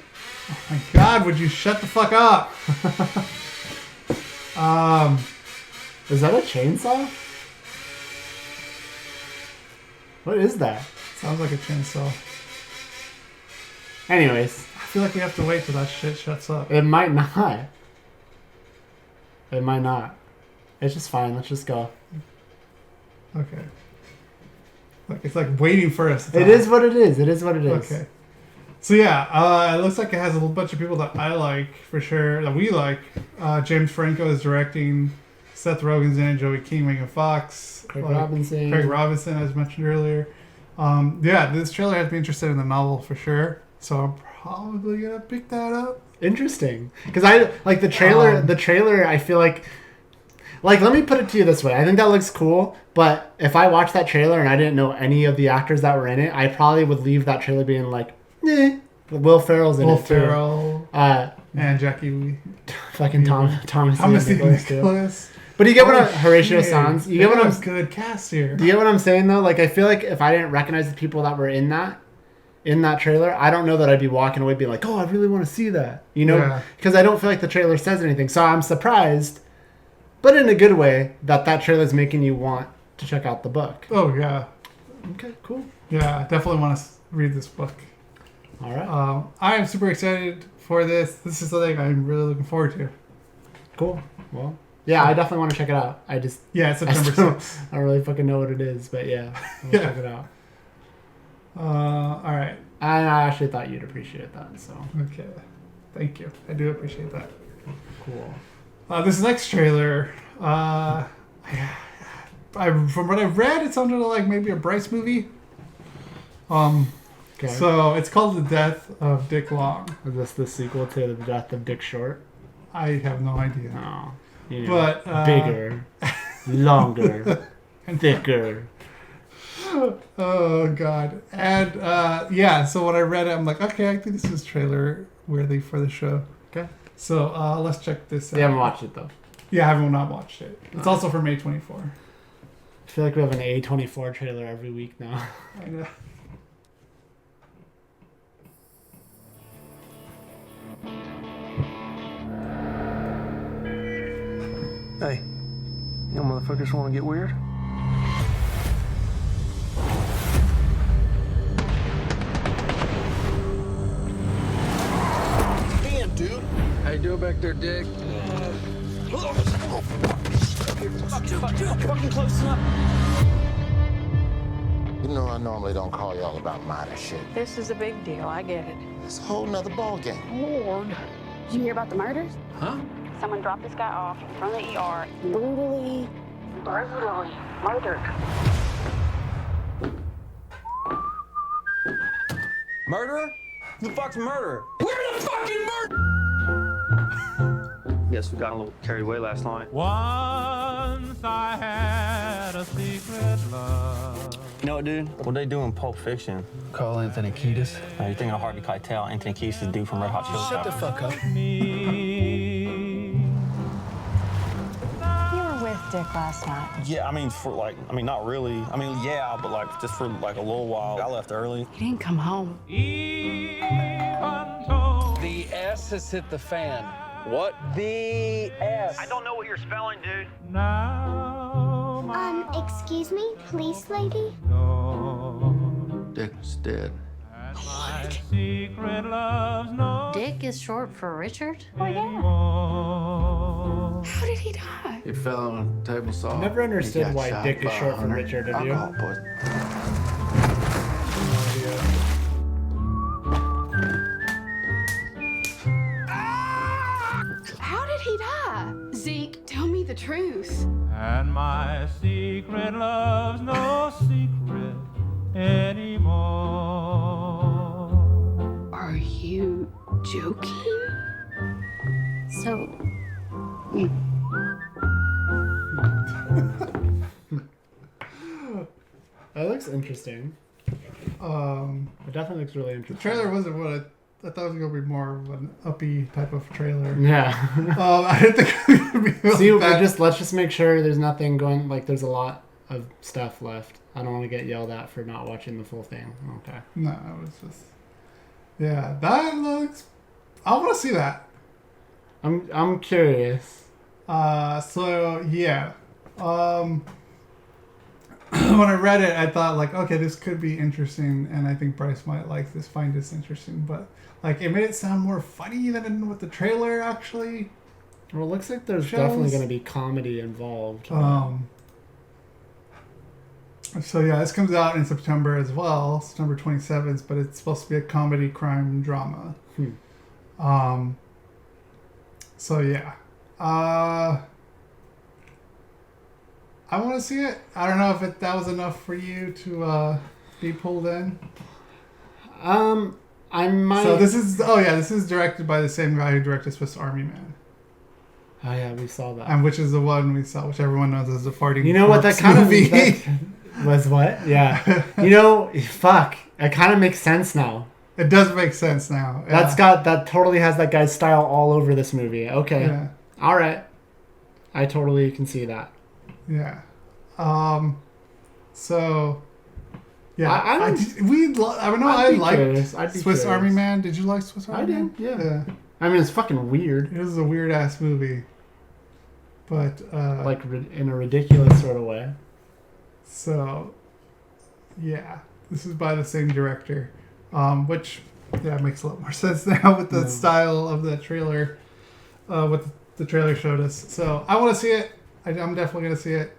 Speaker 2: Oh my god, would you shut the fuck up?
Speaker 1: Is that a chainsaw? What is that?
Speaker 2: Sounds like a chainsaw.
Speaker 1: Anyways.
Speaker 2: I feel like we have to wait till that shit shuts up.
Speaker 1: It might not. It might not. It's just fine. Let's just go.
Speaker 2: Okay. Like it's like waiting for us.
Speaker 1: It is what it is. It is what it is.
Speaker 2: Okay. So yeah, it looks like it has a whole bunch of people that I like for sure, that we like. James Franco is directing. Seth Rogen's in it. Joey King, Megan Fox,
Speaker 1: Craig Robinson,
Speaker 2: as mentioned earlier. Yeah, this trailer has me interested in the novel for sure. So I'm probably gonna pick that up.
Speaker 1: Interesting, because I like the trailer. The trailer, I feel like let me put it to you this way. I think that looks cool, but if I watched that trailer and I didn't know any of the actors that were in it, I probably would leave that trailer being like, eh. Will Ferrell's in it too.
Speaker 2: Will Ferrell. And Jackie.
Speaker 1: Fucking Thomas
Speaker 2: Nicholas.
Speaker 1: But do you get what Horatio Sanz? You get what I'm
Speaker 2: good cast here.
Speaker 1: Do you get what I'm saying though? Like I feel like if I didn't recognize the people that were in that trailer, I don't know that I'd be walking away being like, oh, I really want to see that. You know? Because I don't feel like the trailer says anything. So I'm surprised, but in a good way, that trailer is making you want to check out the book.
Speaker 2: Oh yeah.
Speaker 1: Okay, cool.
Speaker 2: Yeah, I definitely want to read this book.
Speaker 1: All right.
Speaker 2: I am super excited for this. This is something I'm really looking forward to.
Speaker 1: Cool. Well, yeah, I definitely want to check it out. It's
Speaker 2: September 6th.
Speaker 1: I don't really fucking know what it is, but yeah, I'll check it out.
Speaker 2: All right.
Speaker 1: I actually thought you'd appreciate that, so.
Speaker 2: Okay. Thank you. I do appreciate that.
Speaker 1: Cool.
Speaker 2: This next trailer, from what I've read, it sounded like maybe a Bryce movie.
Speaker 1: Okay.
Speaker 2: So it's called The Death of Dick Long.
Speaker 1: Is this the sequel to The Death of Dick Short?
Speaker 2: I have no idea.
Speaker 1: No. You know,
Speaker 2: but
Speaker 1: bigger, longer, thicker.
Speaker 2: Oh god. And yeah, so when I read it, I'm like, okay, I think this is trailer worthy for the show.
Speaker 1: Okay.
Speaker 2: So let's check this out.
Speaker 1: You haven't watched it though.
Speaker 2: Yeah, I have not watched it. It's also for May 24.
Speaker 1: I feel like we have an A24 trailer every week now.
Speaker 2: I know.
Speaker 11: Hey, you motherfuckers want to get weird?
Speaker 12: Damn, dude.
Speaker 11: How you doing back there, Dick?
Speaker 12: Fucking close enough.
Speaker 3: You know, I normally don't call y'all about minor shit.
Speaker 13: This is a big deal. I get it.
Speaker 3: It's a whole nother ballgame.
Speaker 13: Lord.
Speaker 14: Did you hear about the murders?
Speaker 11: Huh?
Speaker 14: Someone dropped this guy off in front of the ER. Brutally murdered.
Speaker 12: Murderer? Who the fuck's murderer? We're the fucking murderer!
Speaker 5: Guess we got a little carried away last night.
Speaker 15: Once I had a secret love.
Speaker 5: You know what, dude? What they do in Pulp Fiction?
Speaker 11: Call Anthony Kiedis.
Speaker 5: You're thinking of Harvey Keitel. Anthony Kiedis is dude from Red Hot Chili Peppers.
Speaker 11: Shut the fuck up.
Speaker 9: You were with Dick last night.
Speaker 5: Yeah, I mean, not really. I mean, yeah, but like, just for like a little while. I left early.
Speaker 13: He didn't come home.
Speaker 11: The S has hit the fan. What? The S.
Speaker 5: I don't know what you're spelling, dude.
Speaker 14: Excuse me, police lady?
Speaker 11: Dick's dead.
Speaker 9: Dick is short for Richard?
Speaker 14: Oh, yeah.
Speaker 13: How did he die?
Speaker 11: He fell on a table saw.
Speaker 1: I never understood why Dick is short for Richard, have you?
Speaker 13: How did he die? Zeke, tell me the truth.
Speaker 15: And my secret love's no secret anymore.
Speaker 13: Are you joking?
Speaker 14: So,
Speaker 1: That looks interesting. It definitely looks really
Speaker 2: The
Speaker 1: interesting.
Speaker 2: trailer wasn't what I I thought it was gonna be more of an uppy type of trailer.
Speaker 1: Yeah.
Speaker 2: I didn't think it was gonna be.
Speaker 1: See, let's just make sure there's nothing going. Like, there's a lot of stuff left. I don't want to get yelled at for not watching the full thing. Okay.
Speaker 2: No, it was just. Yeah, that looks. I want to see that.
Speaker 1: I'm curious.
Speaker 2: So yeah. When I read it, I thought like, okay, this could be interesting, and I think Bryce might find this interesting. But like, it made it sound more funny than what the trailer actually.
Speaker 1: Well, it looks like there's definitely going to be comedy involved.
Speaker 2: So yeah, this comes out in September as well, September 27th. But it's supposed to be a comedy crime drama. So yeah. I want to see it. I don't know if that was enough for you to be pulled in.
Speaker 1: I might.
Speaker 2: So this is directed by the same guy who directed Swiss Army Man.
Speaker 1: Oh yeah, we saw that.
Speaker 2: And which is the one we saw, which everyone knows as the farting.
Speaker 1: You know what? That kind of was what? Yeah. You know, fuck. It kind of makes sense now.
Speaker 2: It does make sense now. Yeah.
Speaker 1: That totally has that guy's style all over this movie. Okay. Yeah. All right. I totally can see that.
Speaker 2: Yeah. So. Yeah. I liked Swiss Army Man. Did you like Swiss Army Man?
Speaker 1: I did. Yeah. I mean, it's fucking weird.
Speaker 2: It was a weird ass movie. But
Speaker 1: like in a ridiculous sort of way.
Speaker 2: So. Yeah. This is by the same director. Which makes a lot more sense now with the style of the trailer. What the trailer showed us. So I want to see it. I'm definitely gonna see it.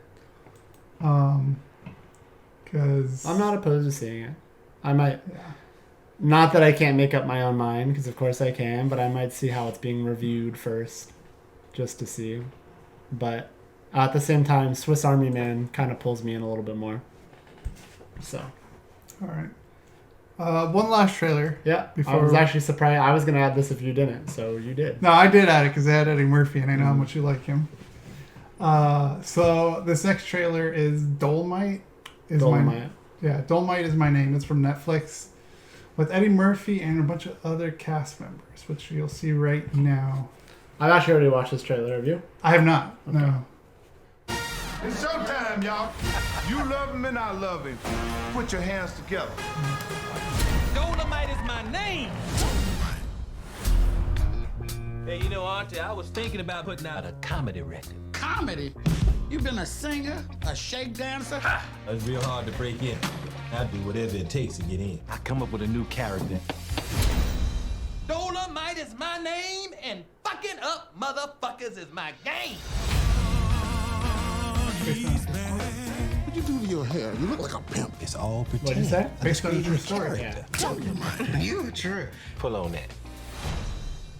Speaker 2: Because
Speaker 1: I'm not opposed to seeing it. I might. Yeah. Not that I can't make up my own mind, because of course I can, but I might see how it's being reviewed first, just to see. But at the same time, Swiss Army Man kind of pulls me in a little bit more. So.
Speaker 2: All right. One last trailer.
Speaker 1: Yeah. I was actually surprised. I was gonna add this if you didn't, so you did.
Speaker 2: No, I did add it because I had Eddie Murphy, and I know how much you like him. So this next trailer is Dolemite. Dolemite is my name. It's from Netflix, with Eddie Murphy and a bunch of other cast members, which you'll see right now.
Speaker 1: I've actually already watched this trailer. Have you?
Speaker 2: I have not. Okay. No.
Speaker 8: It's showtime, y'all. You love him and I love him. Put your hands together.
Speaker 16: Dolemite is my name. Hey, you know, Auntie, I was thinking about putting out a comedy record.
Speaker 17: Comedy? You been a singer, a shake dancer?
Speaker 16: It's real hard to break in. I do whatever it takes to get in. I come up with a new character. Dolemite is my name, and fucking up motherfuckers is my game.
Speaker 17: What'd you do to your hair? You look like a pimp.
Speaker 16: It's all pretend.
Speaker 1: What'd you say?
Speaker 2: Based on a true story.
Speaker 1: Yeah.
Speaker 17: Dolemite, you a trip.
Speaker 16: Pull on that.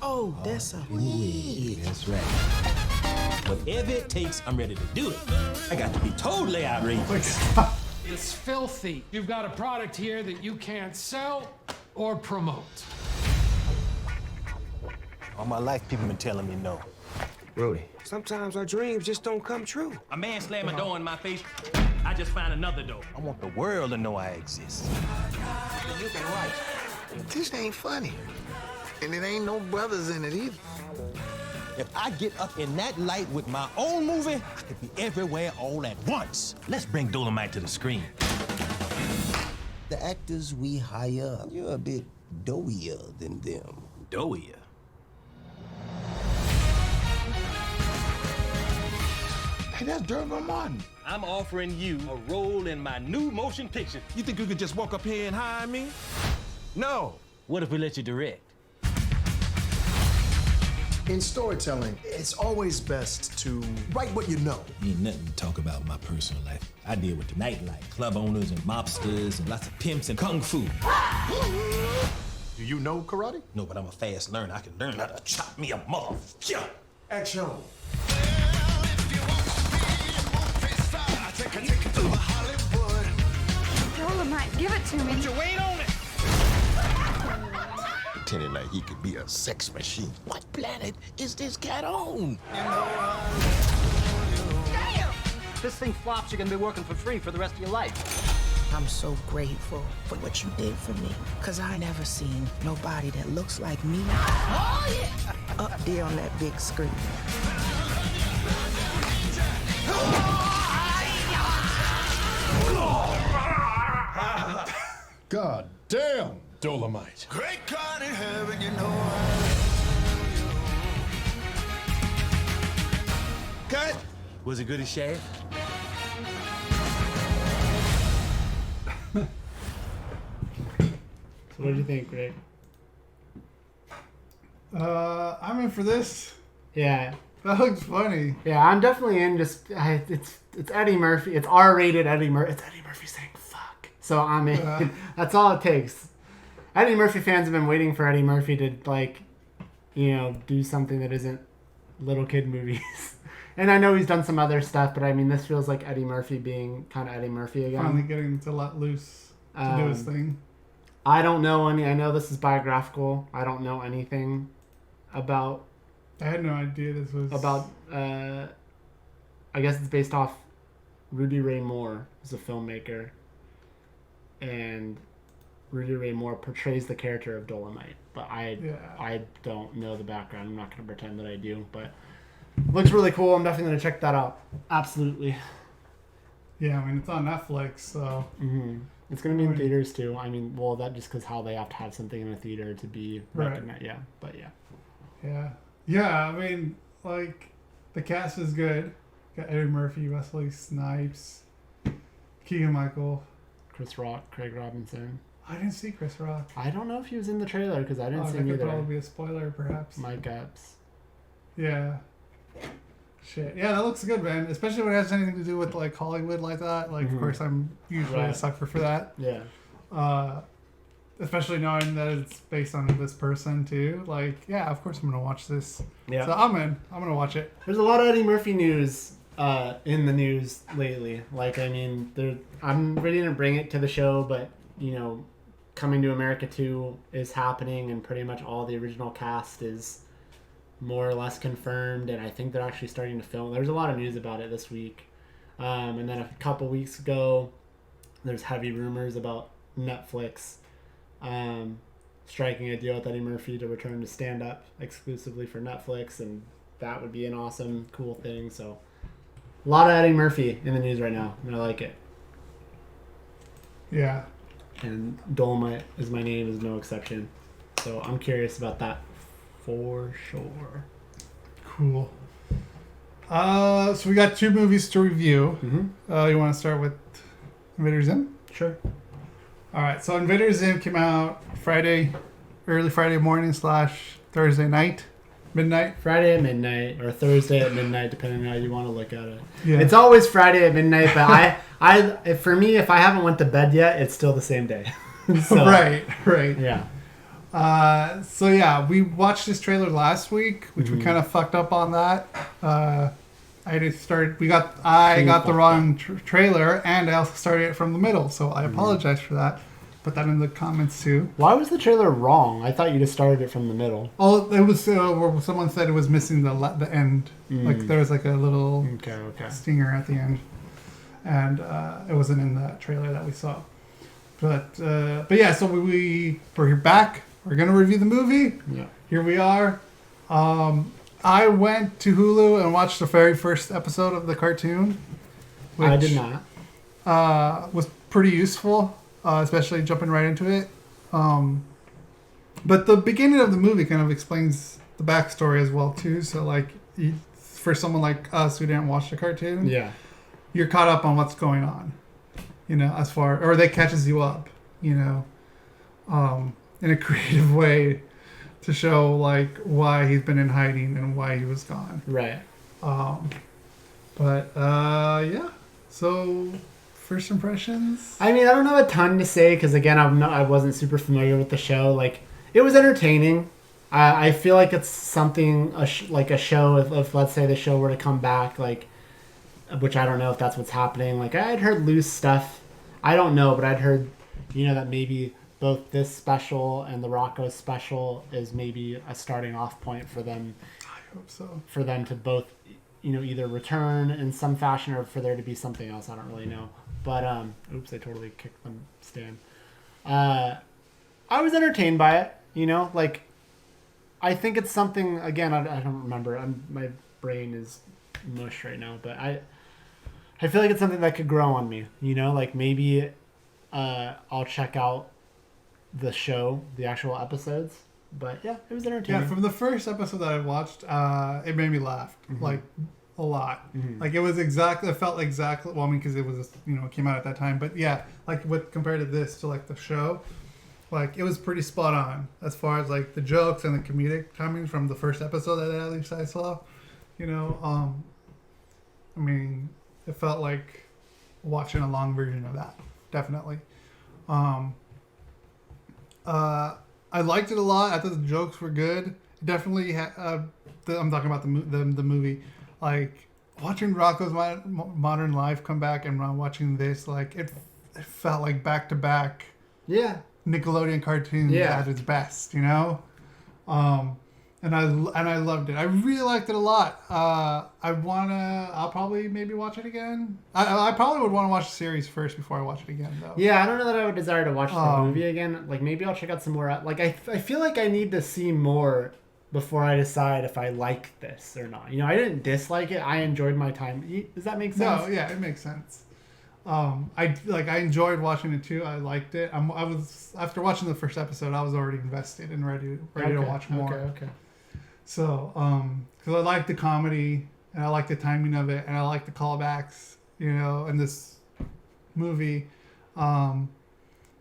Speaker 17: Oh, that's a weed.
Speaker 16: That's right. Whatever it takes, I'm ready to do it. I got to be totally outrageous.
Speaker 18: It's filthy. You've got a product here that you can't sell or promote.
Speaker 16: All my life, people been telling me no.
Speaker 12: Rudy, sometimes our dreams just don't come true.
Speaker 16: A man slam a door in my face, I just find another door. I want the world to know I exist.
Speaker 17: You can write. This ain't funny. And it ain't no brothers in it either.
Speaker 16: If I get up in that light with my own movie, I could be everywhere all at once. Let's bring Dolemite to the screen.
Speaker 3: The actors we hire, you're a bit doughier than them.
Speaker 16: Doughier?
Speaker 17: Hey, that's Dermot Martin.
Speaker 16: I'm offering you a role in my new motion picture.
Speaker 8: You think you could just walk up here and hire me? No.
Speaker 16: What if we let you direct?
Speaker 19: In storytelling, it's always best to write what you know.
Speaker 16: Ain't nothing to talk about in my personal life. I deal with the nightlife, club owners and mobsters and lots of pimps and kung fu.
Speaker 19: Do you know karate?
Speaker 16: No, but I'm a fast learner. I can learn how to chop me a motherfucker.
Speaker 19: Action.
Speaker 13: Dolemite, give it to me.
Speaker 16: Put your weight on it.
Speaker 17: Pretending like he could be a sex machine. What planet is this cat on?
Speaker 20: Damn! This thing flops, you're gonna be working for free for the rest of your life. I'm so grateful for what you did for me. Cause I never seen nobody that looks like me up there on that big screen.
Speaker 19: God damn, Dolemite.
Speaker 17: Great God in heaven, you know
Speaker 16: Cut! Was it good as shave?
Speaker 1: So what do you think, Greg?
Speaker 2: I'm in for this.
Speaker 1: Yeah.
Speaker 2: That looks funny.
Speaker 1: Yeah, I'm definitely in. It's Eddie Murphy. It's R-rated Eddie Murphy. It's Eddie Murphy saying "fuck." So I'm in.
Speaker 2: Yeah.
Speaker 1: That's all it takes. Eddie Murphy fans have been waiting for Eddie Murphy to do something that isn't little kid movies. And I know he's done some other stuff, but I mean, this feels like Eddie Murphy being kind of Eddie Murphy again.
Speaker 2: Finally getting to let loose to do his thing.
Speaker 1: I don't know any. I know this is biographical. I don't know anything about.
Speaker 2: I had no idea this was
Speaker 1: about. I guess it's based off Rudy Ray Moore, who's a filmmaker, and Rudy Ray Moore portrays the character of Dolemite. But I don't know the background. I'm not going to pretend that I do. But looks really cool. I'm definitely going to check that out. Absolutely.
Speaker 2: Yeah, I mean, it's on Netflix, so.
Speaker 1: Mm-hmm. It's going to be in theaters too. I mean, well, that just because how they have to have something in a theater to be recognized. Yeah, but yeah.
Speaker 2: Yeah. Yeah, I mean, like, the cast is good. Got Eddie Murphy, Wesley Snipes, Keegan-Michael.
Speaker 1: Chris Rock, Craig Robinson.
Speaker 2: I didn't see Chris Rock.
Speaker 1: I don't know if he was in the trailer because I didn't see him
Speaker 2: that
Speaker 1: either.
Speaker 2: could probably be a spoiler, perhaps.
Speaker 1: Mike Epps.
Speaker 2: Yeah. Shit. Yeah, that looks good, man. Especially when it has anything to do with, like, Hollywood like that. Like, of course, I'm usually a sucker for that.
Speaker 1: Yeah.
Speaker 2: Especially knowing that it's based on this person, too. Like, yeah, of course I'm going to watch this.
Speaker 1: Yeah.
Speaker 2: So I'm in. I'm going to watch it.
Speaker 1: There's a lot of Eddie Murphy news in the news lately. Like, I mean, I'm ready to bring it to the show, but, Coming to America 2 is happening, and pretty much all the original cast is more or less confirmed, and I think they're actually starting to film. There's a lot of news about it this week. And then a couple weeks ago, there's heavy rumors about Netflix striking a deal with Eddie Murphy to return to stand-up exclusively for Netflix, and that would be an awesome, cool thing. So a lot of Eddie Murphy in the news right now, and I like it.
Speaker 2: Yeah.
Speaker 1: And Dolemite is my name is no exception. So I'm curious about that for sure.
Speaker 2: Cool. So we got 2 movies to review.
Speaker 1: Mm-hmm.
Speaker 2: You want to start with Invader Zim?
Speaker 1: Sure.
Speaker 2: All right. So Invader Zim came out early Friday morning / Thursday night, midnight.
Speaker 1: Friday at midnight or Thursday at midnight, depending on how you want to look at it.
Speaker 2: Yeah.
Speaker 1: It's always Friday at midnight, but for me, if I haven't went to bed yet, it's still the same day. So,
Speaker 2: Right.
Speaker 1: Yeah.
Speaker 2: So yeah, we watched this trailer last week, which we kind of fucked up on that. I got the wrong trailer, and I also started it from the middle, so I apologize for that. Put that in the comments too.
Speaker 1: Why was the trailer wrong? I thought you just started it from the middle.
Speaker 2: Oh, it was where someone said it was missing the end. Like there was like a little stinger at the end, and it wasn't in the trailer that we saw. But yeah, so we're back. We're gonna review the movie.
Speaker 1: Yeah.
Speaker 2: Here we are. I went to Hulu and watched the very first episode of the cartoon. Which,
Speaker 1: I did not.
Speaker 2: Was pretty useful, especially jumping right into it. But the beginning of the movie kind of explains the backstory as well too. So like, for someone like us who didn't watch the cartoon,
Speaker 1: yeah,
Speaker 2: you're caught up on what's going on. Or they catches you up. In a creative way to show like why he's been in hiding and why he was gone.
Speaker 1: Right.
Speaker 2: Yeah. So first impressions.
Speaker 1: I mean, I don't have a ton to say because again, I wasn't super familiar with the show. Like, it was entertaining. I feel like it's something like a show. If let's say the show were to come back, like, which I don't know if that's what's happening. Like, I had heard loose stuff. I don't know, but I'd heard, that maybe both this special and the Rocco special is maybe a starting off point for them.
Speaker 2: I hope so.
Speaker 1: For them to both, either return in some fashion or for there to be something else. I don't really know. But oops, I totally kicked the stand. I was entertained by it. You know, like I think it's something. Again, I don't remember. My brain is mush right now, but I feel like it's something that could grow on me. You know, like maybe I'll check out the show, the actual episodes. But yeah, it was entertaining.
Speaker 2: Yeah, from the first episode that I watched, it made me laugh like a lot. Like it was exactly, it felt exactly. Well, I mean, because it was it came out at that time. But yeah, like compared to this to like the show, like it was pretty spot on as far as like the jokes and the comedic timing from the first episode that at least I saw. You know, I mean, it felt like watching a long version of that. Definitely. I liked it a lot. I thought the jokes were good. Definitely, I'm talking about the movie. Like watching Rocco's Modern Life come back and watching this, like it felt like back to back.
Speaker 1: Yeah.
Speaker 2: Nickelodeon cartoons at its best, you know. And I loved it. I really liked it a lot. I'll probably maybe watch it again. I probably would want to watch the series first before I watch it again, though.
Speaker 1: Yeah, I don't know that I would desire to watch the movie again. Like maybe I'll check out some more. Like I feel like I need to see more before I decide if I like this or not. You know, I didn't dislike it. I enjoyed my time. Does that make sense?
Speaker 2: No, yeah, it makes sense. I enjoyed watching it too. I liked it. I was after watching the first episode, I was already invested and ready to watch more.
Speaker 1: Okay.
Speaker 2: So, because I like the comedy and I like the timing of it and I like the callbacks, you know, in this movie.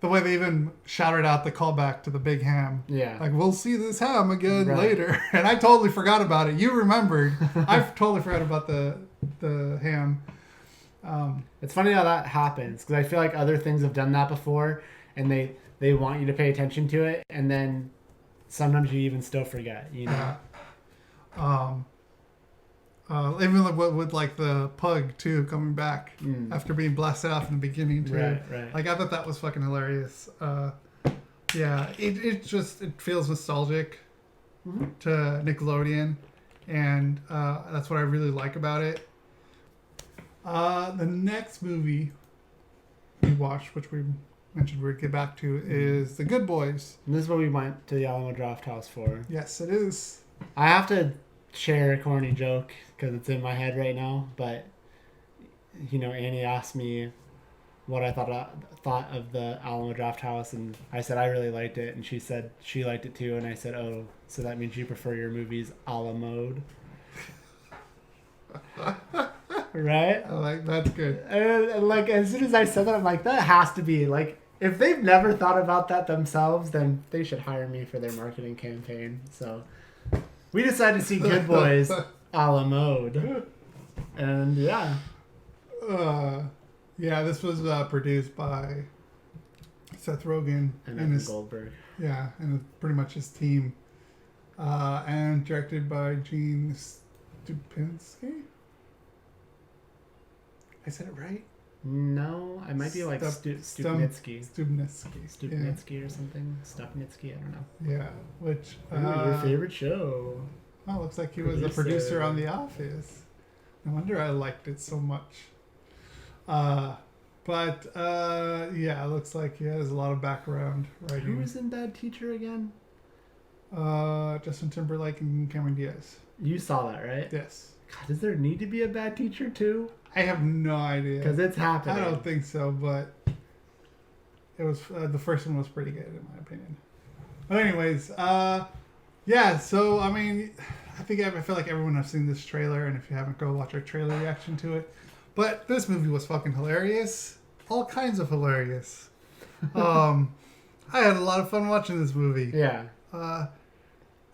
Speaker 2: The way they even shouted out the callback to the big ham.
Speaker 1: Yeah.
Speaker 2: Like, we'll see this ham again later. And I totally forgot about it. You remembered. I totally forgot about the ham.
Speaker 1: It's funny how that happens because I feel like other things have done that before and they want you to pay attention to it and then sometimes you even still forget, you know?
Speaker 2: Even with like the pug too coming back after being blasted off in the beginning too.
Speaker 1: Right.
Speaker 2: Like I thought that was fucking hilarious. Yeah, it feels nostalgic to Nickelodeon, and that's what I really like about it. The next movie we watched, which we mentioned we'd get back to, is The Good Boys.
Speaker 1: And this is what we went to the Alamo Drafthouse for.
Speaker 2: Yes, it is.
Speaker 1: I have to share a corny joke because it's in my head right now, but you know, Annie asked me what I thought of the Alamo Drafthouse, and I said I really liked it, and she said she liked it too, and I said, oh, so that means you prefer your movies a la mode. Right?
Speaker 2: That's good.
Speaker 1: And like as soon as I said that, I'm like, that has to be like, if they've never thought about that themselves, then they should hire me for their marketing campaign. So we decided to see Good Boys a la mode. And yeah.
Speaker 2: Yeah, this was produced by Seth Rogen
Speaker 1: and his Goldberg.
Speaker 2: Yeah, and pretty much his team. And directed by Gene Stupinski. I said it right?
Speaker 1: No, I might be like Stupnitsky.
Speaker 2: Stupnitsky
Speaker 1: or something. Stupnitsky, I don't know.
Speaker 2: Yeah, which...
Speaker 1: your favorite show.
Speaker 2: Oh, looks like he was a producer on The Office. No wonder I liked it so much. But yeah, it looks like he has a lot of background writing.
Speaker 1: Who was in Bad Teacher again?
Speaker 2: Justin Timberlake and Cameron Diaz.
Speaker 1: You saw that, right?
Speaker 2: Yes.
Speaker 1: God, does there need to be a Bad Teacher too?
Speaker 2: I have no idea.
Speaker 1: Because it's happening.
Speaker 2: I don't think so, but it was the first one was pretty good in my opinion. But anyways, yeah. So I mean, I feel like everyone has seen this trailer, and if you haven't, go watch our trailer reaction to it. But this movie was fucking hilarious. All kinds of hilarious. I had a lot of fun watching this movie.
Speaker 1: Yeah.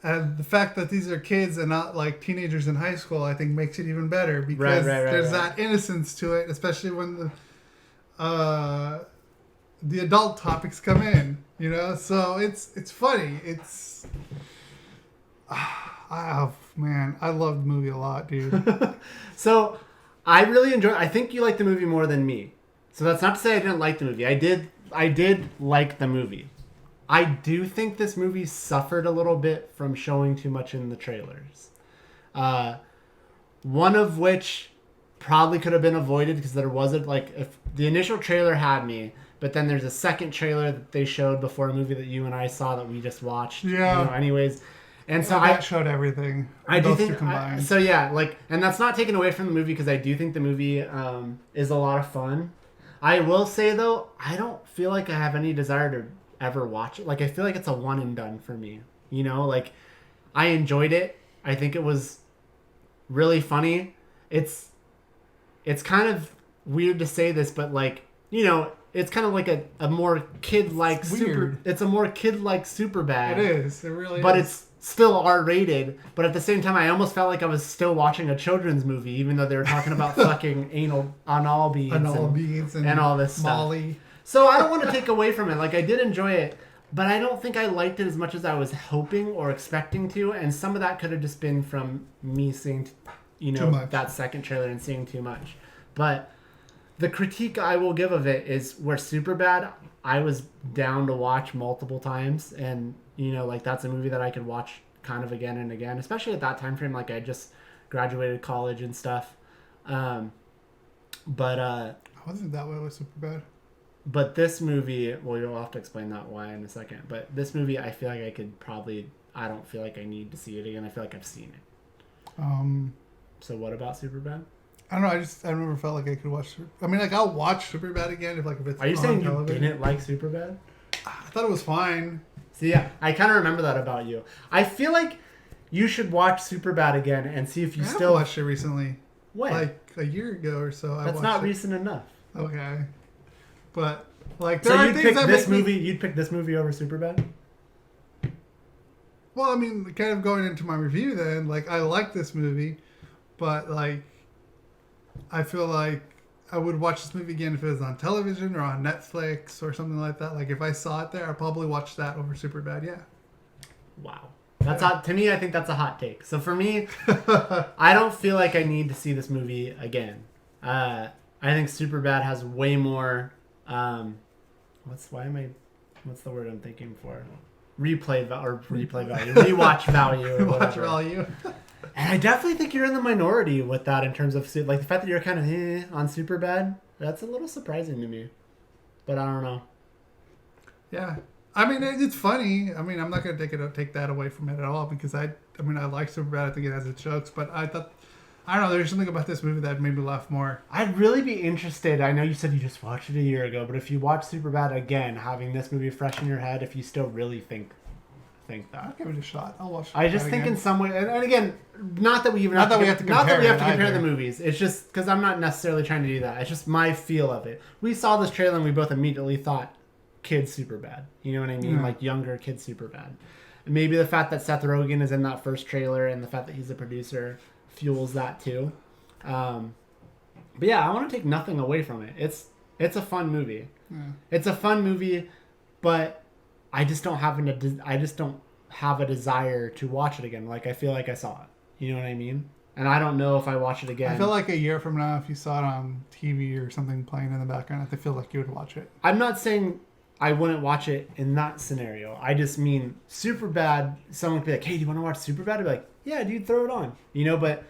Speaker 2: And the fact that these are kids and not like teenagers in high school, I think makes it even better because there's that innocence to it, especially when the adult topics come in, you know. So it's funny. It's man, I love the movie a lot, dude.
Speaker 1: So I really enjoy. I think you like the movie more than me. So that's not to say I didn't like the movie. I did like the movie. I do think this movie suffered a little bit from showing too much in the trailers. One of which probably could have been avoided because there wasn't like if the initial trailer had me, but then there's a second trailer that they showed before a movie that you and I saw that we just watched.
Speaker 2: Yeah.
Speaker 1: You know, anyways. And so
Speaker 2: that showed everything.
Speaker 1: I do
Speaker 2: those
Speaker 1: think
Speaker 2: two combined.
Speaker 1: so yeah, like, and that's not taken away from the movie because I do think the movie is a lot of fun. I will say though, I don't feel like I have any desire to ever watch it. Like I feel like it's a one and done for me. You know, like I enjoyed it. I think it was really funny. It's kind of weird to say this, but like, you know, it's kind of like a more kid-like it's a more kid-like Superbad.
Speaker 2: It is. It really
Speaker 1: but
Speaker 2: is.
Speaker 1: It's still R-rated, but at the same time I almost felt like I was still watching a children's movie, even though they were talking about fucking anal beads and all this
Speaker 2: Molly.
Speaker 1: stuff. So I don't want to take away from it. Like I did enjoy it, but I don't think I liked it as much as I was hoping or expecting to, and some of that could have just been from me seeing, you know, that second trailer and seeing too much. But the critique I will give of it is where Superbad, I was down to watch multiple times, and you know, like that's a movie that I could watch kind of again and again, especially at that time frame. Like I just graduated college and stuff.
Speaker 2: I wasn't that way with Superbad.
Speaker 1: But this movie, well, you'll have to explain that why in a second. But this movie, I feel like I could probably, I don't feel like I need to see it again. I feel like I've seen it. So what about Superbad?
Speaker 2: I don't know. I never felt like I could watch. I mean, like I'll watch Superbad again if it's.
Speaker 1: Are you saying
Speaker 2: television.
Speaker 1: you didn't like Superbad?
Speaker 2: I thought it was fine.
Speaker 1: See, yeah, I kind of remember that about you. I feel like you should watch Superbad again and see if you still
Speaker 2: watched it recently.
Speaker 1: When?
Speaker 2: Like a year ago or so.
Speaker 1: That's not recent enough.
Speaker 2: Okay, but like
Speaker 1: so you'd pick this movie. You'd pick this movie over Superbad.
Speaker 2: Well, I mean, kind of going into my review then, like I like this movie, but like I feel like I would watch this movie again if it was on television or on Netflix or something like that. Like if I saw it there, I'd probably watch that over Superbad. Yeah.
Speaker 1: Wow. That's hot. To me, I think that's a hot take. So for me, I don't feel like I need to see this movie again. I think Superbad has way more. What's the word I'm thinking for? Replay value, rewatch value, or
Speaker 2: Rewatch
Speaker 1: whatever.
Speaker 2: value.
Speaker 1: And I definitely think you're in the minority with that in terms of like the fact that you're kind of on Superbad. That's a little surprising to me, but I don't know.
Speaker 2: Yeah, I mean it's funny. I mean I'm not gonna take that away from it at all because I like Superbad. I think it has its jokes, but I don't know. There's something about this movie that made me laugh more.
Speaker 1: I'd really be interested. I know you said you just watched it a year ago, but if you watch Superbad again, having this movie fresh in your head, if you still really think that.
Speaker 2: I'll give it a shot. I'll watch it.
Speaker 1: I just think in some way, and again, not that we
Speaker 2: have to compare
Speaker 1: the movies. It's just because I'm not necessarily trying to do that. It's just my feel of it. We saw this trailer and we both immediately thought, kids Superbad. You know what I mean?
Speaker 2: Yeah.
Speaker 1: Like younger kids Superbad. And maybe the fact that Seth Rogen is in that first trailer and the fact that he's a producer fuels that too. But yeah, I want to take nothing away from it. It's a fun movie.
Speaker 2: Yeah.
Speaker 1: It's a fun movie, but I just don't have a desire to watch it again. Like I feel like I saw it. You know what I mean? And I don't know if I watch it again.
Speaker 2: I feel like a year from now, if you saw it on TV or something playing in the background, I feel like you would watch it.
Speaker 1: I'm not saying I wouldn't watch it in that scenario. I just mean Superbad. Someone could be like, "Hey, do you want to watch Superbad?" I'd be like, "Yeah, dude, throw it on." You know, but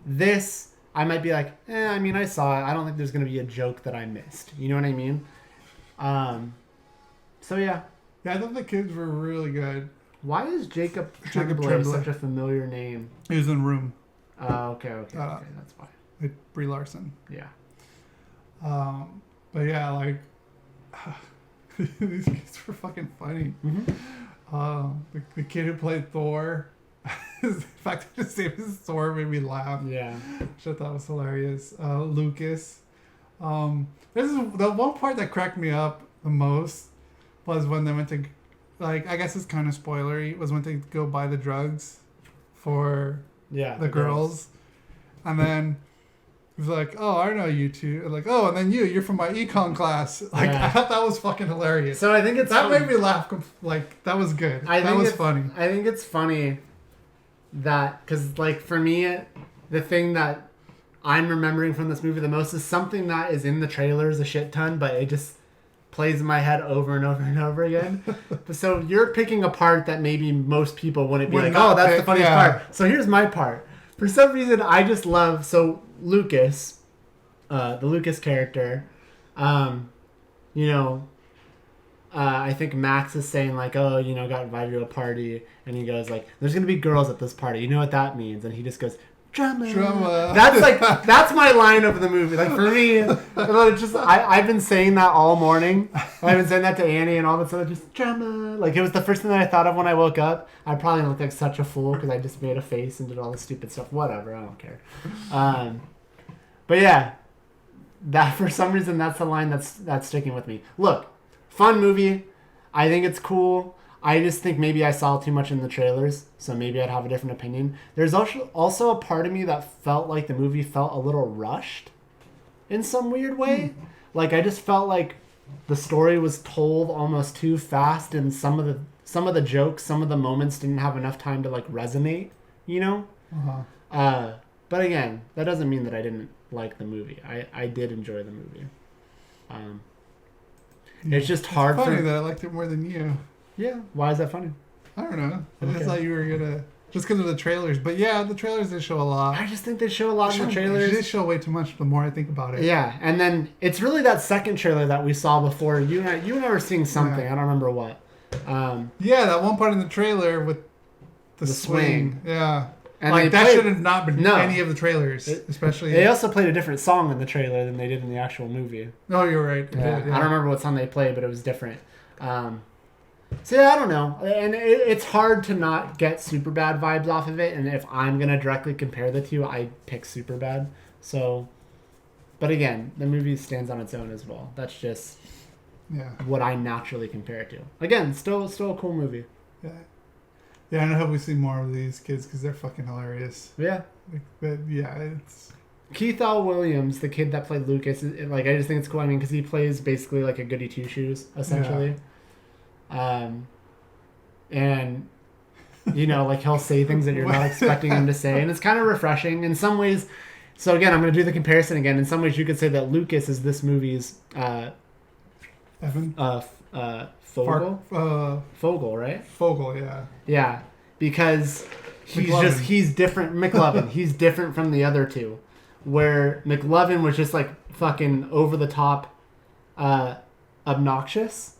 Speaker 1: this, I might be like, I mean, I saw it. I don't think there's going to be a joke that I missed. You know what I mean? So yeah.
Speaker 2: Yeah, I thought the kids were really good.
Speaker 1: Why is Jacob Tremblay such a familiar name?
Speaker 2: He was in Room.
Speaker 1: Okay, that's why.
Speaker 2: With Brie Larson.
Speaker 1: Yeah.
Speaker 2: But yeah, like these kids were fucking funny.
Speaker 1: Mm-hmm.
Speaker 2: The kid who played Thor, the fact that his name is Thor made me laugh.
Speaker 1: Yeah,
Speaker 2: which I thought was hilarious. Lucas. This is the one part that cracked me up the most was when they went to, like, I guess it's kind of spoilery, was when they go buy the drugs for the girls. And then he was like, "Oh, I know you two." And like, "Oh, and then you're from my econ class." Like, I thought that was fucking hilarious.
Speaker 1: So I think
Speaker 2: that made me laugh. Like, that was good. That was funny.
Speaker 1: I think it's funny that, because, like, for me, the thing that I'm remembering from this movie the most is something that is in the trailers a shit ton, but it just plays in my head over and over and over again. So you're picking a part that maybe most people wouldn't be like, "Oh, that's the funniest part." So here's my part. For some reason, I just love, so Lucas, Lucas character, I think Max is saying like, oh, got invited to a party, and he goes like, there's gonna be girls at this party. You know what that means? And he just goes, drama. That's my line of the movie. Like for me, it's just I've been saying that all morning. I've been saying that to Annie, and all of a sudden just drama. Like it was the first thing that I thought of when I woke up. I probably looked like such a fool because I just made a face and did all this stupid stuff. Whatever, I don't care. But yeah, that for some reason that's the line that's sticking with me. Look, fun movie. I think it's cool. I just think maybe I saw too much in the trailers, so maybe I'd have a different opinion. There's also a part of me that felt like the movie felt a little rushed in some weird way. Like I just felt like the story was told almost too fast, and some of the jokes, some of the moments didn't have enough time to like resonate, But again, that doesn't mean that I didn't like the movie. I did enjoy the movie. It's just hard.
Speaker 2: It's funny that I liked it more than you.
Speaker 1: Yeah, why is that funny?
Speaker 2: I don't know. I just thought you were gonna just because of the trailers. But yeah, the trailers did show a lot.
Speaker 1: I just think they show a lot in the trailers.
Speaker 2: They show way too much. The more I think about it.
Speaker 1: Yeah, and then it's really that second trailer that we saw before. You and I were seeing something. Yeah. I don't remember what.
Speaker 2: Yeah, that one part in the trailer with the swing. Yeah. And like that should have not been any of the trailers, especially.
Speaker 1: They also played a different song in the trailer than they did in the actual movie.
Speaker 2: Oh, you're right.
Speaker 1: Yeah. I don't remember what song they played, but it was different. So yeah, I don't know, and it's hard to not get Superbad vibes off of it. And if I'm gonna directly compare the two, I pick Superbad. So, but again, the movie stands on its own as well. That's just what I naturally compare it to. Again, still a cool movie.
Speaker 2: Yeah. Yeah, and I hope we see more of these kids because they're fucking hilarious.
Speaker 1: Yeah.
Speaker 2: But yeah, it's...
Speaker 1: Keith L. Williams, the kid that played Lucas, I just think it's cool. I mean, because he plays basically like a goody two-shoes, essentially. Yeah. And, like he'll say things that you're not expecting him to say. And it's kind of refreshing in some ways. So again, I'm going to do the comparison again. In some ways, you could say that Lucas is this movie's,
Speaker 2: Evan?
Speaker 1: Fogel? Fogel, right?
Speaker 2: Fogel, yeah.
Speaker 1: Yeah, because he's different. McLovin, he's different from the other two, where McLovin was just like fucking over the top, obnoxious.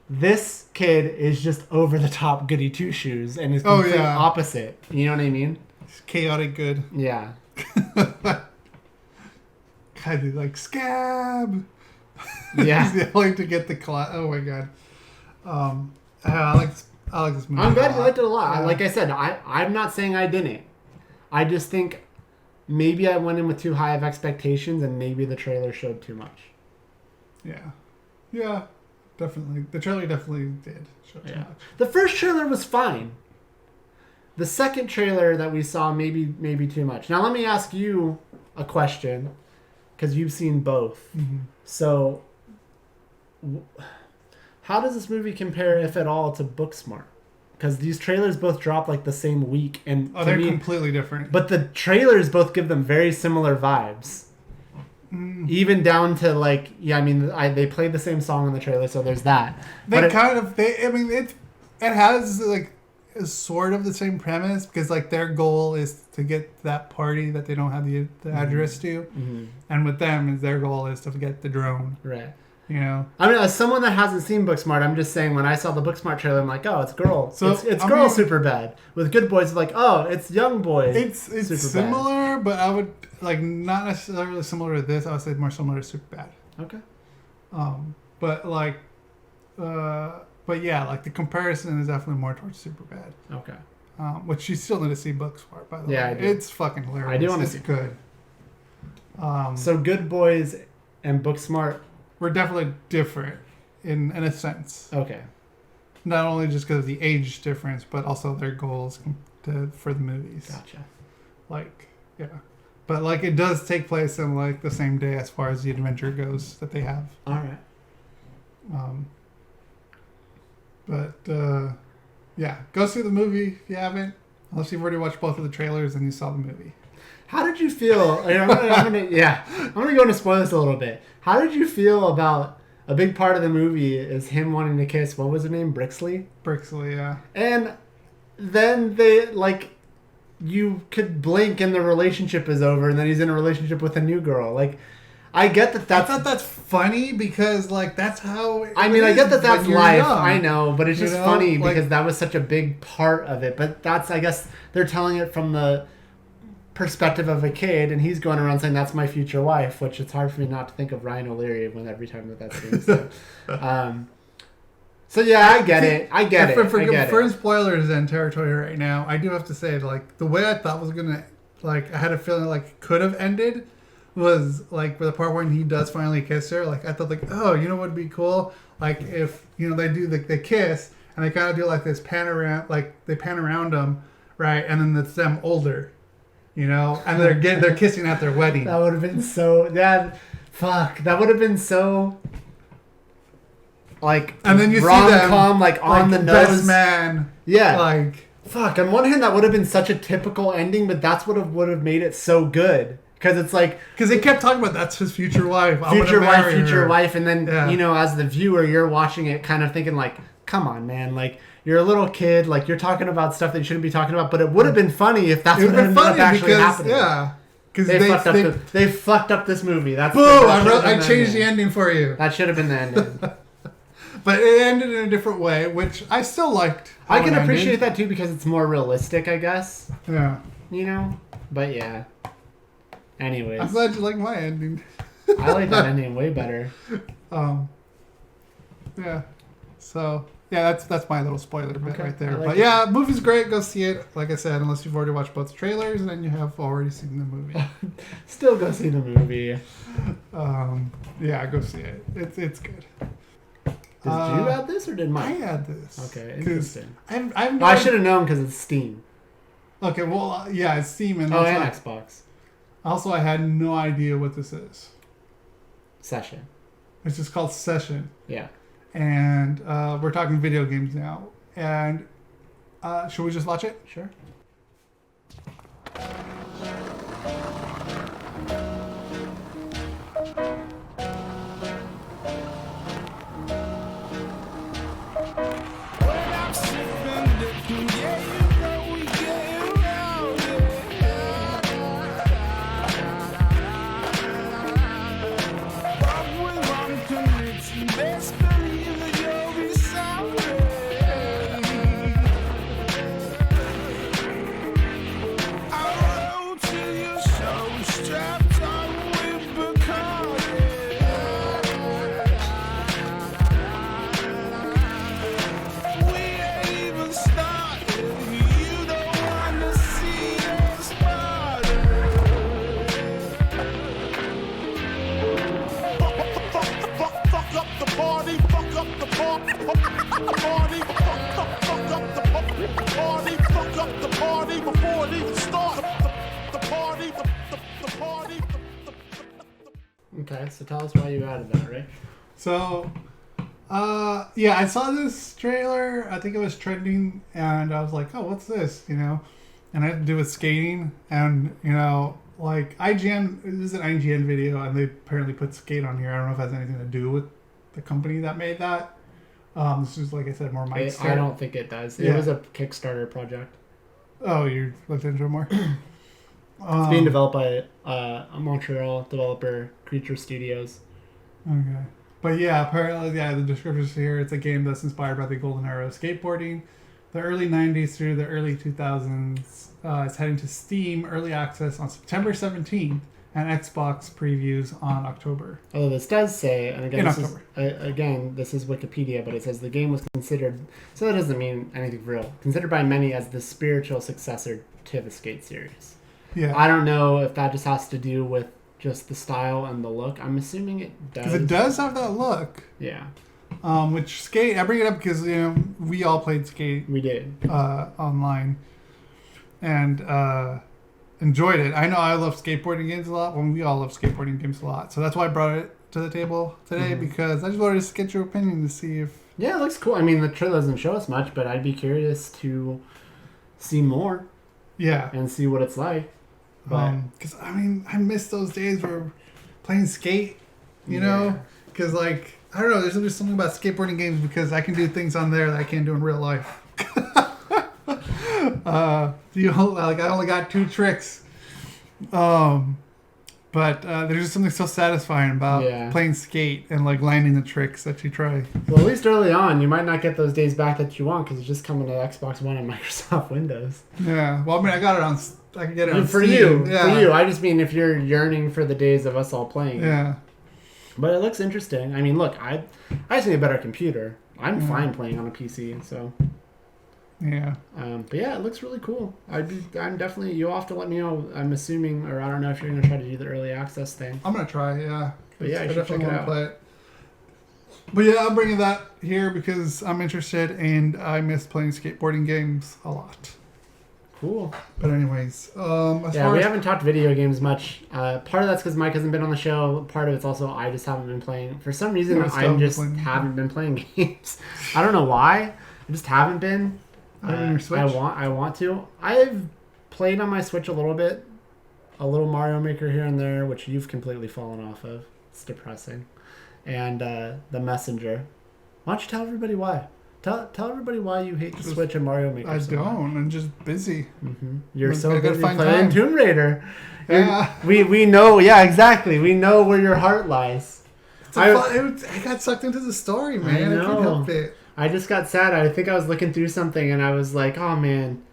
Speaker 1: This kid is just over the top goody two shoes and is completely opposite. You know what I mean?
Speaker 2: It's chaotic good.
Speaker 1: Yeah.
Speaker 2: Kind of like scab.
Speaker 1: Yeah.
Speaker 2: He's yelling to get the class. Oh my god. I like this movie.
Speaker 1: I'm glad you liked it a lot. Yeah. Like I said, I'm not saying I didn't. I just think maybe I went in with too high of expectations, and maybe the trailer showed too much.
Speaker 2: Yeah. Yeah. Definitely. The trailer definitely did show too much.
Speaker 1: The first trailer was fine. The second trailer that we saw, maybe too much. Now let me ask you a question, because you've seen both.
Speaker 2: Mm-hmm.
Speaker 1: So, how does this movie compare, if at all, to Booksmart? Because these trailers both dropped like the same week, and
Speaker 2: they're completely different.
Speaker 1: But the trailers both give them very similar vibes. Even down to like, they played the same song in the trailer, so there's that.
Speaker 2: It has like sort of the same premise, because like their goal is to get that party that they don't have the address to, and with them, their goal is to get the drone.
Speaker 1: Right.
Speaker 2: I
Speaker 1: mean, as someone that hasn't seen Booksmart, I'm just saying when I saw the Booksmart trailer, I'm like, oh, it's girl. So it's girl Superbad. With Good Boys, like, oh, it's young boy.
Speaker 2: It's similar, but I would like not necessarily similar to this. I would say more similar to Superbad.
Speaker 1: Okay.
Speaker 2: But yeah, like the comparison is definitely more towards Superbad.
Speaker 1: Okay.
Speaker 2: Which you still need to see Booksmart, by the way.
Speaker 1: Yeah, I do.
Speaker 2: It's fucking hilarious.
Speaker 1: I do want to see.
Speaker 2: It's good.
Speaker 1: So Good Boys and Booksmart
Speaker 2: were definitely different in a sense.
Speaker 1: Okay.
Speaker 2: Not only just because of the age difference, but also their goals for the movies.
Speaker 1: Gotcha.
Speaker 2: Like, yeah. But like it does take place in like the same day as far as the adventure goes that they have.
Speaker 1: All right.
Speaker 2: Yeah, go see the movie if you haven't. Unless you've already watched both of the trailers and you saw the movie.
Speaker 1: How did you feel? I'm gonna go into spoilers a little bit. How did you feel about a big part of the movie is him wanting to kiss, what was her name? Brixley?
Speaker 2: Brixley, yeah.
Speaker 1: And then they, like, you could blink and the relationship is over, and then he's in a relationship with a new girl. Like, I get that
Speaker 2: I
Speaker 1: that's...
Speaker 2: thought that's funny because, like, that's how...
Speaker 1: I mean, I get that that's
Speaker 2: when you're
Speaker 1: life.
Speaker 2: young.
Speaker 1: I know, but it's just
Speaker 2: You know?
Speaker 1: funny
Speaker 2: Like-
Speaker 1: because that was such a big part of it. But that's, I guess, they're telling it from the perspective of a kid, and he's going around saying, that's my future wife, which it's hard for me not to think of Ryan O'Leary when every time that seems. So yeah, I get it. I get it.
Speaker 2: For spoilers and territory right now, I do have to say, like, the way I thought was gonna, like, I had a feeling like it could have ended was like with the part when he does finally kiss her. Like, I thought, like, oh, you know what would be cool? Like, if, you know, they do the kiss and they kind of do like this pan around, like they pan around them, right? And then it's them older, you know, and they're kissing at their wedding.
Speaker 1: That would have been so... That would have been so... Like,
Speaker 2: and then you see them
Speaker 1: rom-com, like on the nose.
Speaker 2: Best man.
Speaker 1: Yeah.
Speaker 2: Like,
Speaker 1: fuck. On one hand, that would have been such a typical ending, but that's what would have made it so good. Because it's like...
Speaker 2: Because they kept talking about that's his future wife.
Speaker 1: Future wife. And then, you know, as the viewer, you're watching it kind of thinking like, come on, man. Like, you're a little kid. Like, you're talking about stuff that you shouldn't be talking about. But it would have been funny if that's what ended up actually happening.
Speaker 2: Yeah. Because
Speaker 1: they fucked up this movie. That's
Speaker 2: boom! I changed the ending for you.
Speaker 1: That should have been the ending.
Speaker 2: But it ended in a different way, which I still liked.
Speaker 1: I can appreciate that too because it's more realistic, I guess.
Speaker 2: Yeah.
Speaker 1: You know? But yeah. Anyways.
Speaker 2: I'm glad you like my ending.
Speaker 1: I like that ending way better.
Speaker 2: Yeah. So, yeah, that's my little spoiler bit right there.
Speaker 1: like
Speaker 2: But yeah, movie's great. Go see it. Like I said, unless you've already watched both trailers and then you have already seen the movie.
Speaker 1: Still go see the movie.
Speaker 2: Yeah, go see it. It's good.
Speaker 1: Did you add this or did Mike?
Speaker 2: I had this.
Speaker 1: Okay, interesting.
Speaker 2: I
Speaker 1: should have known because it's Steam.
Speaker 2: Okay, well, yeah, it's Steam and
Speaker 1: and Xbox.
Speaker 2: Also, I had no idea what this is.
Speaker 1: Session.
Speaker 2: It's just called Session.
Speaker 1: Yeah.
Speaker 2: And we're talking video games now. And should we just watch it?
Speaker 1: Sure. Okay, so tell us why you added that, right?
Speaker 2: So, yeah, I saw this trailer. I think it was trending, and I was like, "Oh, what's this?" You know, and it had to do with skating, and you know, like IGN. This is an IGN video, and they apparently put skate on here. I don't know if it has anything to do with the company that made that. This is, like I said, more Mike's.
Speaker 1: I don't think it does. It was a Kickstarter project.
Speaker 2: Oh, you looked into it more?
Speaker 1: It's being developed by a Montreal developer, Creature Studios.
Speaker 2: Okay. But yeah, apparently, the descriptions here, it's a game that's inspired by the golden era of skateboarding. The early 90s through the early 2000s. It's heading to Steam Early Access on September 17th and Xbox previews on October.
Speaker 1: Although this does say, and again,
Speaker 2: In
Speaker 1: this is Wikipedia, but it says the game was considered, so that doesn't mean anything real, considered by many as the spiritual successor to the Skate series.
Speaker 2: Yeah.
Speaker 1: I don't know if that just has to do with just the style and the look. I'm assuming it does.
Speaker 2: Because it does have that look.
Speaker 1: Yeah.
Speaker 2: Which Skate, I bring it up because, you know, we all played Skate.
Speaker 1: We did.
Speaker 2: Online. And enjoyed it. I know I love skateboarding games a lot. We all love skateboarding games a lot. So that's why I brought it to the table today, because I just wanted to get your opinion to see if...
Speaker 1: Yeah, it looks cool. I mean, the trailer doesn't show us much, but I'd be curious to see more.
Speaker 2: Yeah.
Speaker 1: And see what it's like.
Speaker 2: Because, I mean, I miss those days where playing Skate, you know? Because, like, I don't know, there's just something about skateboarding games because I can do things on there that I can't do in real life. I only got 2 tricks. But there's just something so satisfying about playing Skate and like landing the tricks that you try.
Speaker 1: Well, at least early on, you might not get those days back that you want because it's just coming to Xbox One and Microsoft Windows.
Speaker 2: Yeah. Well, I mean, I got it on. I can get it on
Speaker 1: for
Speaker 2: Steam.
Speaker 1: you. For you. I just mean if you're yearning for the days of us all playing.
Speaker 2: Yeah.
Speaker 1: But it looks interesting. I mean, look, I just need a better computer. I'm fine playing on a PC, so.
Speaker 2: Yeah.
Speaker 1: But yeah, it looks really cool. I'm definitely. You'll have to let me know. I'm assuming, or I don't know if you're gonna try to do the early access thing.
Speaker 2: I'm gonna try. Yeah.
Speaker 1: But yeah,
Speaker 2: I
Speaker 1: you should
Speaker 2: definitely
Speaker 1: check it
Speaker 2: want to
Speaker 1: out.
Speaker 2: play it. But yeah, I'm bringing that here because I'm interested and I miss playing skateboarding games a lot.
Speaker 1: Cool.
Speaker 2: But anyways,
Speaker 1: we haven't talked video games much. Part of that's because Mike hasn't been on the show. Part of it's also I just haven't been playing. For some reason, I just haven't been playing games. I don't know why. I just haven't been. I want to. I've played on my Switch a little bit. A little Mario Maker here and there, which you've completely fallen off of. It's depressing. And The Messenger. Why don't you tell everybody why? Tell everybody why you hate the Switch and Mario Maker.
Speaker 2: I don't. I'm just busy.
Speaker 1: Mm-hmm. You're so busy
Speaker 2: playing
Speaker 1: playing Tomb Raider.
Speaker 2: Yeah.
Speaker 1: We know. Yeah, exactly. We know where your heart lies.
Speaker 2: I got sucked into the story, man. I couldn't help it.
Speaker 1: I just got sad. I think I was looking through something and I was like, oh man.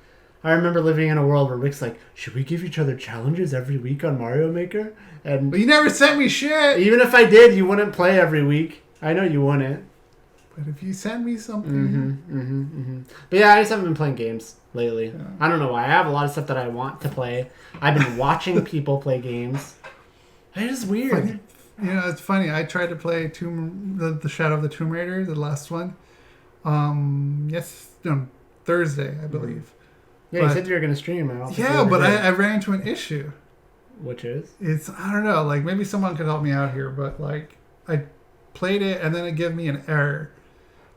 Speaker 1: I remember living in a world where Rick's like, should we give each other challenges every week on Mario Maker? And
Speaker 2: but you never sent me shit.
Speaker 1: Even if I did, you wouldn't play every week. I know you wouldn't.
Speaker 2: But if you send me something.
Speaker 1: But yeah, I just haven't been playing games lately. Yeah. I don't know why. I have a lot of stuff that I want to play. I've been watching people play games. It is weird.
Speaker 2: Funny. You know, it's funny. I tried to play the Shadow of the Tomb Raider, the last one. Thursday, I believe.
Speaker 1: Yeah, you said you were going to stream.
Speaker 2: I ran into an issue.
Speaker 1: Which is?
Speaker 2: I don't know, like maybe someone could help me out here, but like I played it and then it gave me an error.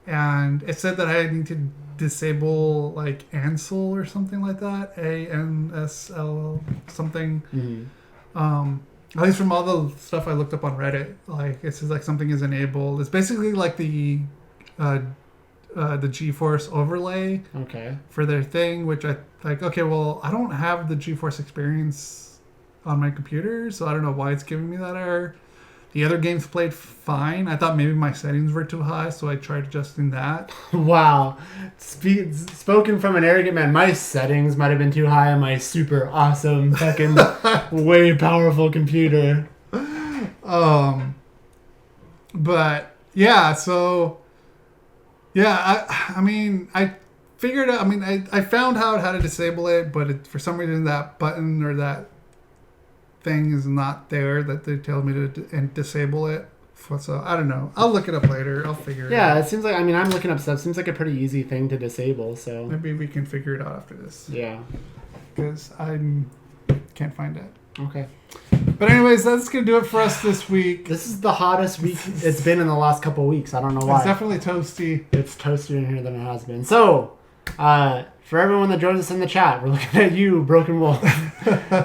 Speaker 2: And it said that I need to disable like Ansel or something like that. ANSL something. At least from all the stuff I looked up on Reddit, like it says like something is enabled. It's basically like the GeForce overlay for their thing, which I like. Okay, well, I don't have the GeForce experience on my computer, so I don't know why it's giving me that error. The other games played fine. I thought maybe my settings were too high, so I tried adjusting that.
Speaker 1: Wow. Spoken from an arrogant man, my settings might have been too high on my super awesome fucking way powerful computer.
Speaker 2: But yeah, so yeah, I mean, I figured out, I mean, I found out how to disable it, but for some reason that button or that thing is not there that they tell me to disable it. So I don't know. I'll look it up later. I'll figure it out.
Speaker 1: Yeah, it seems like, I mean, I'm looking up stuff. It seems like a pretty easy thing to disable, so.
Speaker 2: Maybe we can figure it out after this.
Speaker 1: Yeah.
Speaker 2: Because I can't find it.
Speaker 1: Okay.
Speaker 2: But anyways, that's going to do it for us this week.
Speaker 1: This is the hottest week it's been in the last couple weeks. I don't know why.
Speaker 2: It's definitely toasty.
Speaker 1: It's toastier in here than it has been. So, for everyone that joins us in the chat, we're looking at you, Broken Wolf.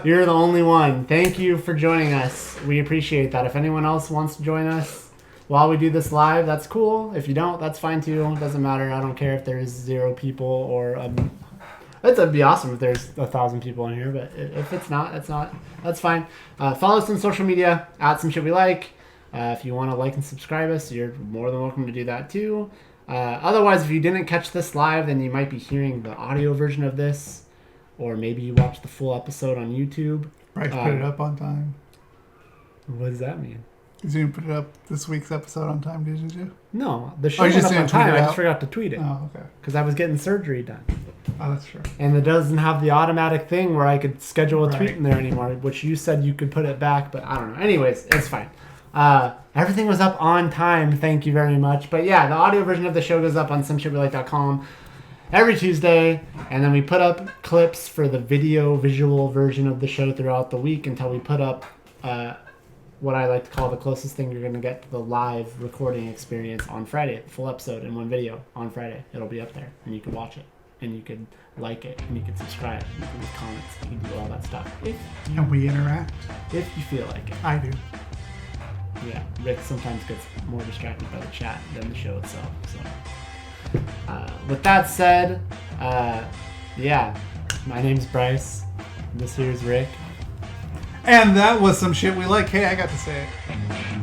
Speaker 1: You're the only one. Thank you for joining us. We appreciate that. If anyone else wants to join us while we do this live, that's cool. If you don't, that's fine too. It doesn't matter. I don't care if there's 0 people or it'd be awesome if there's 1,000 people in here, but if it's not, that's fine. Follow us on social media, @SomeShitWeLike. If you want to like and subscribe us, you're more than welcome to do that too. Otherwise, if you didn't catch this live, then you might be hearing the audio version of this, or maybe you watched the full episode on YouTube.
Speaker 2: Bryce put it up on time.
Speaker 1: What does that mean?
Speaker 2: You didn't put it up this week's episode on time, did you?
Speaker 1: No, the show went up on time. I just forgot to tweet it.
Speaker 2: Oh, okay.
Speaker 1: Because I was getting surgery done.
Speaker 2: Oh, that's true.
Speaker 1: And it doesn't have the automatic thing where I could schedule a tweet in there anymore, which you said you could put it back, but I don't know. Anyways, it's fine. Everything was up on time. Thank you very much. But yeah, the audio version of the show goes up on someshitwelike.com every Tuesday, and then we put up clips for the visual version of the show throughout the week until we put up what I like to call the closest thing you're going to get to the live recording experience on Friday, the full episode in one video on Friday. It'll be up there, and you can watch it, and you can like it, and you can subscribe, and you can leave comments, you can do all that stuff.
Speaker 2: And we interact.
Speaker 1: If you feel like it.
Speaker 2: I do.
Speaker 1: Yeah, Rick sometimes gets more distracted by the chat than the show itself. So, with that said, yeah, my name's Bryce. This here's Rick.
Speaker 2: And that was some shit we like. Hey, I got to say it.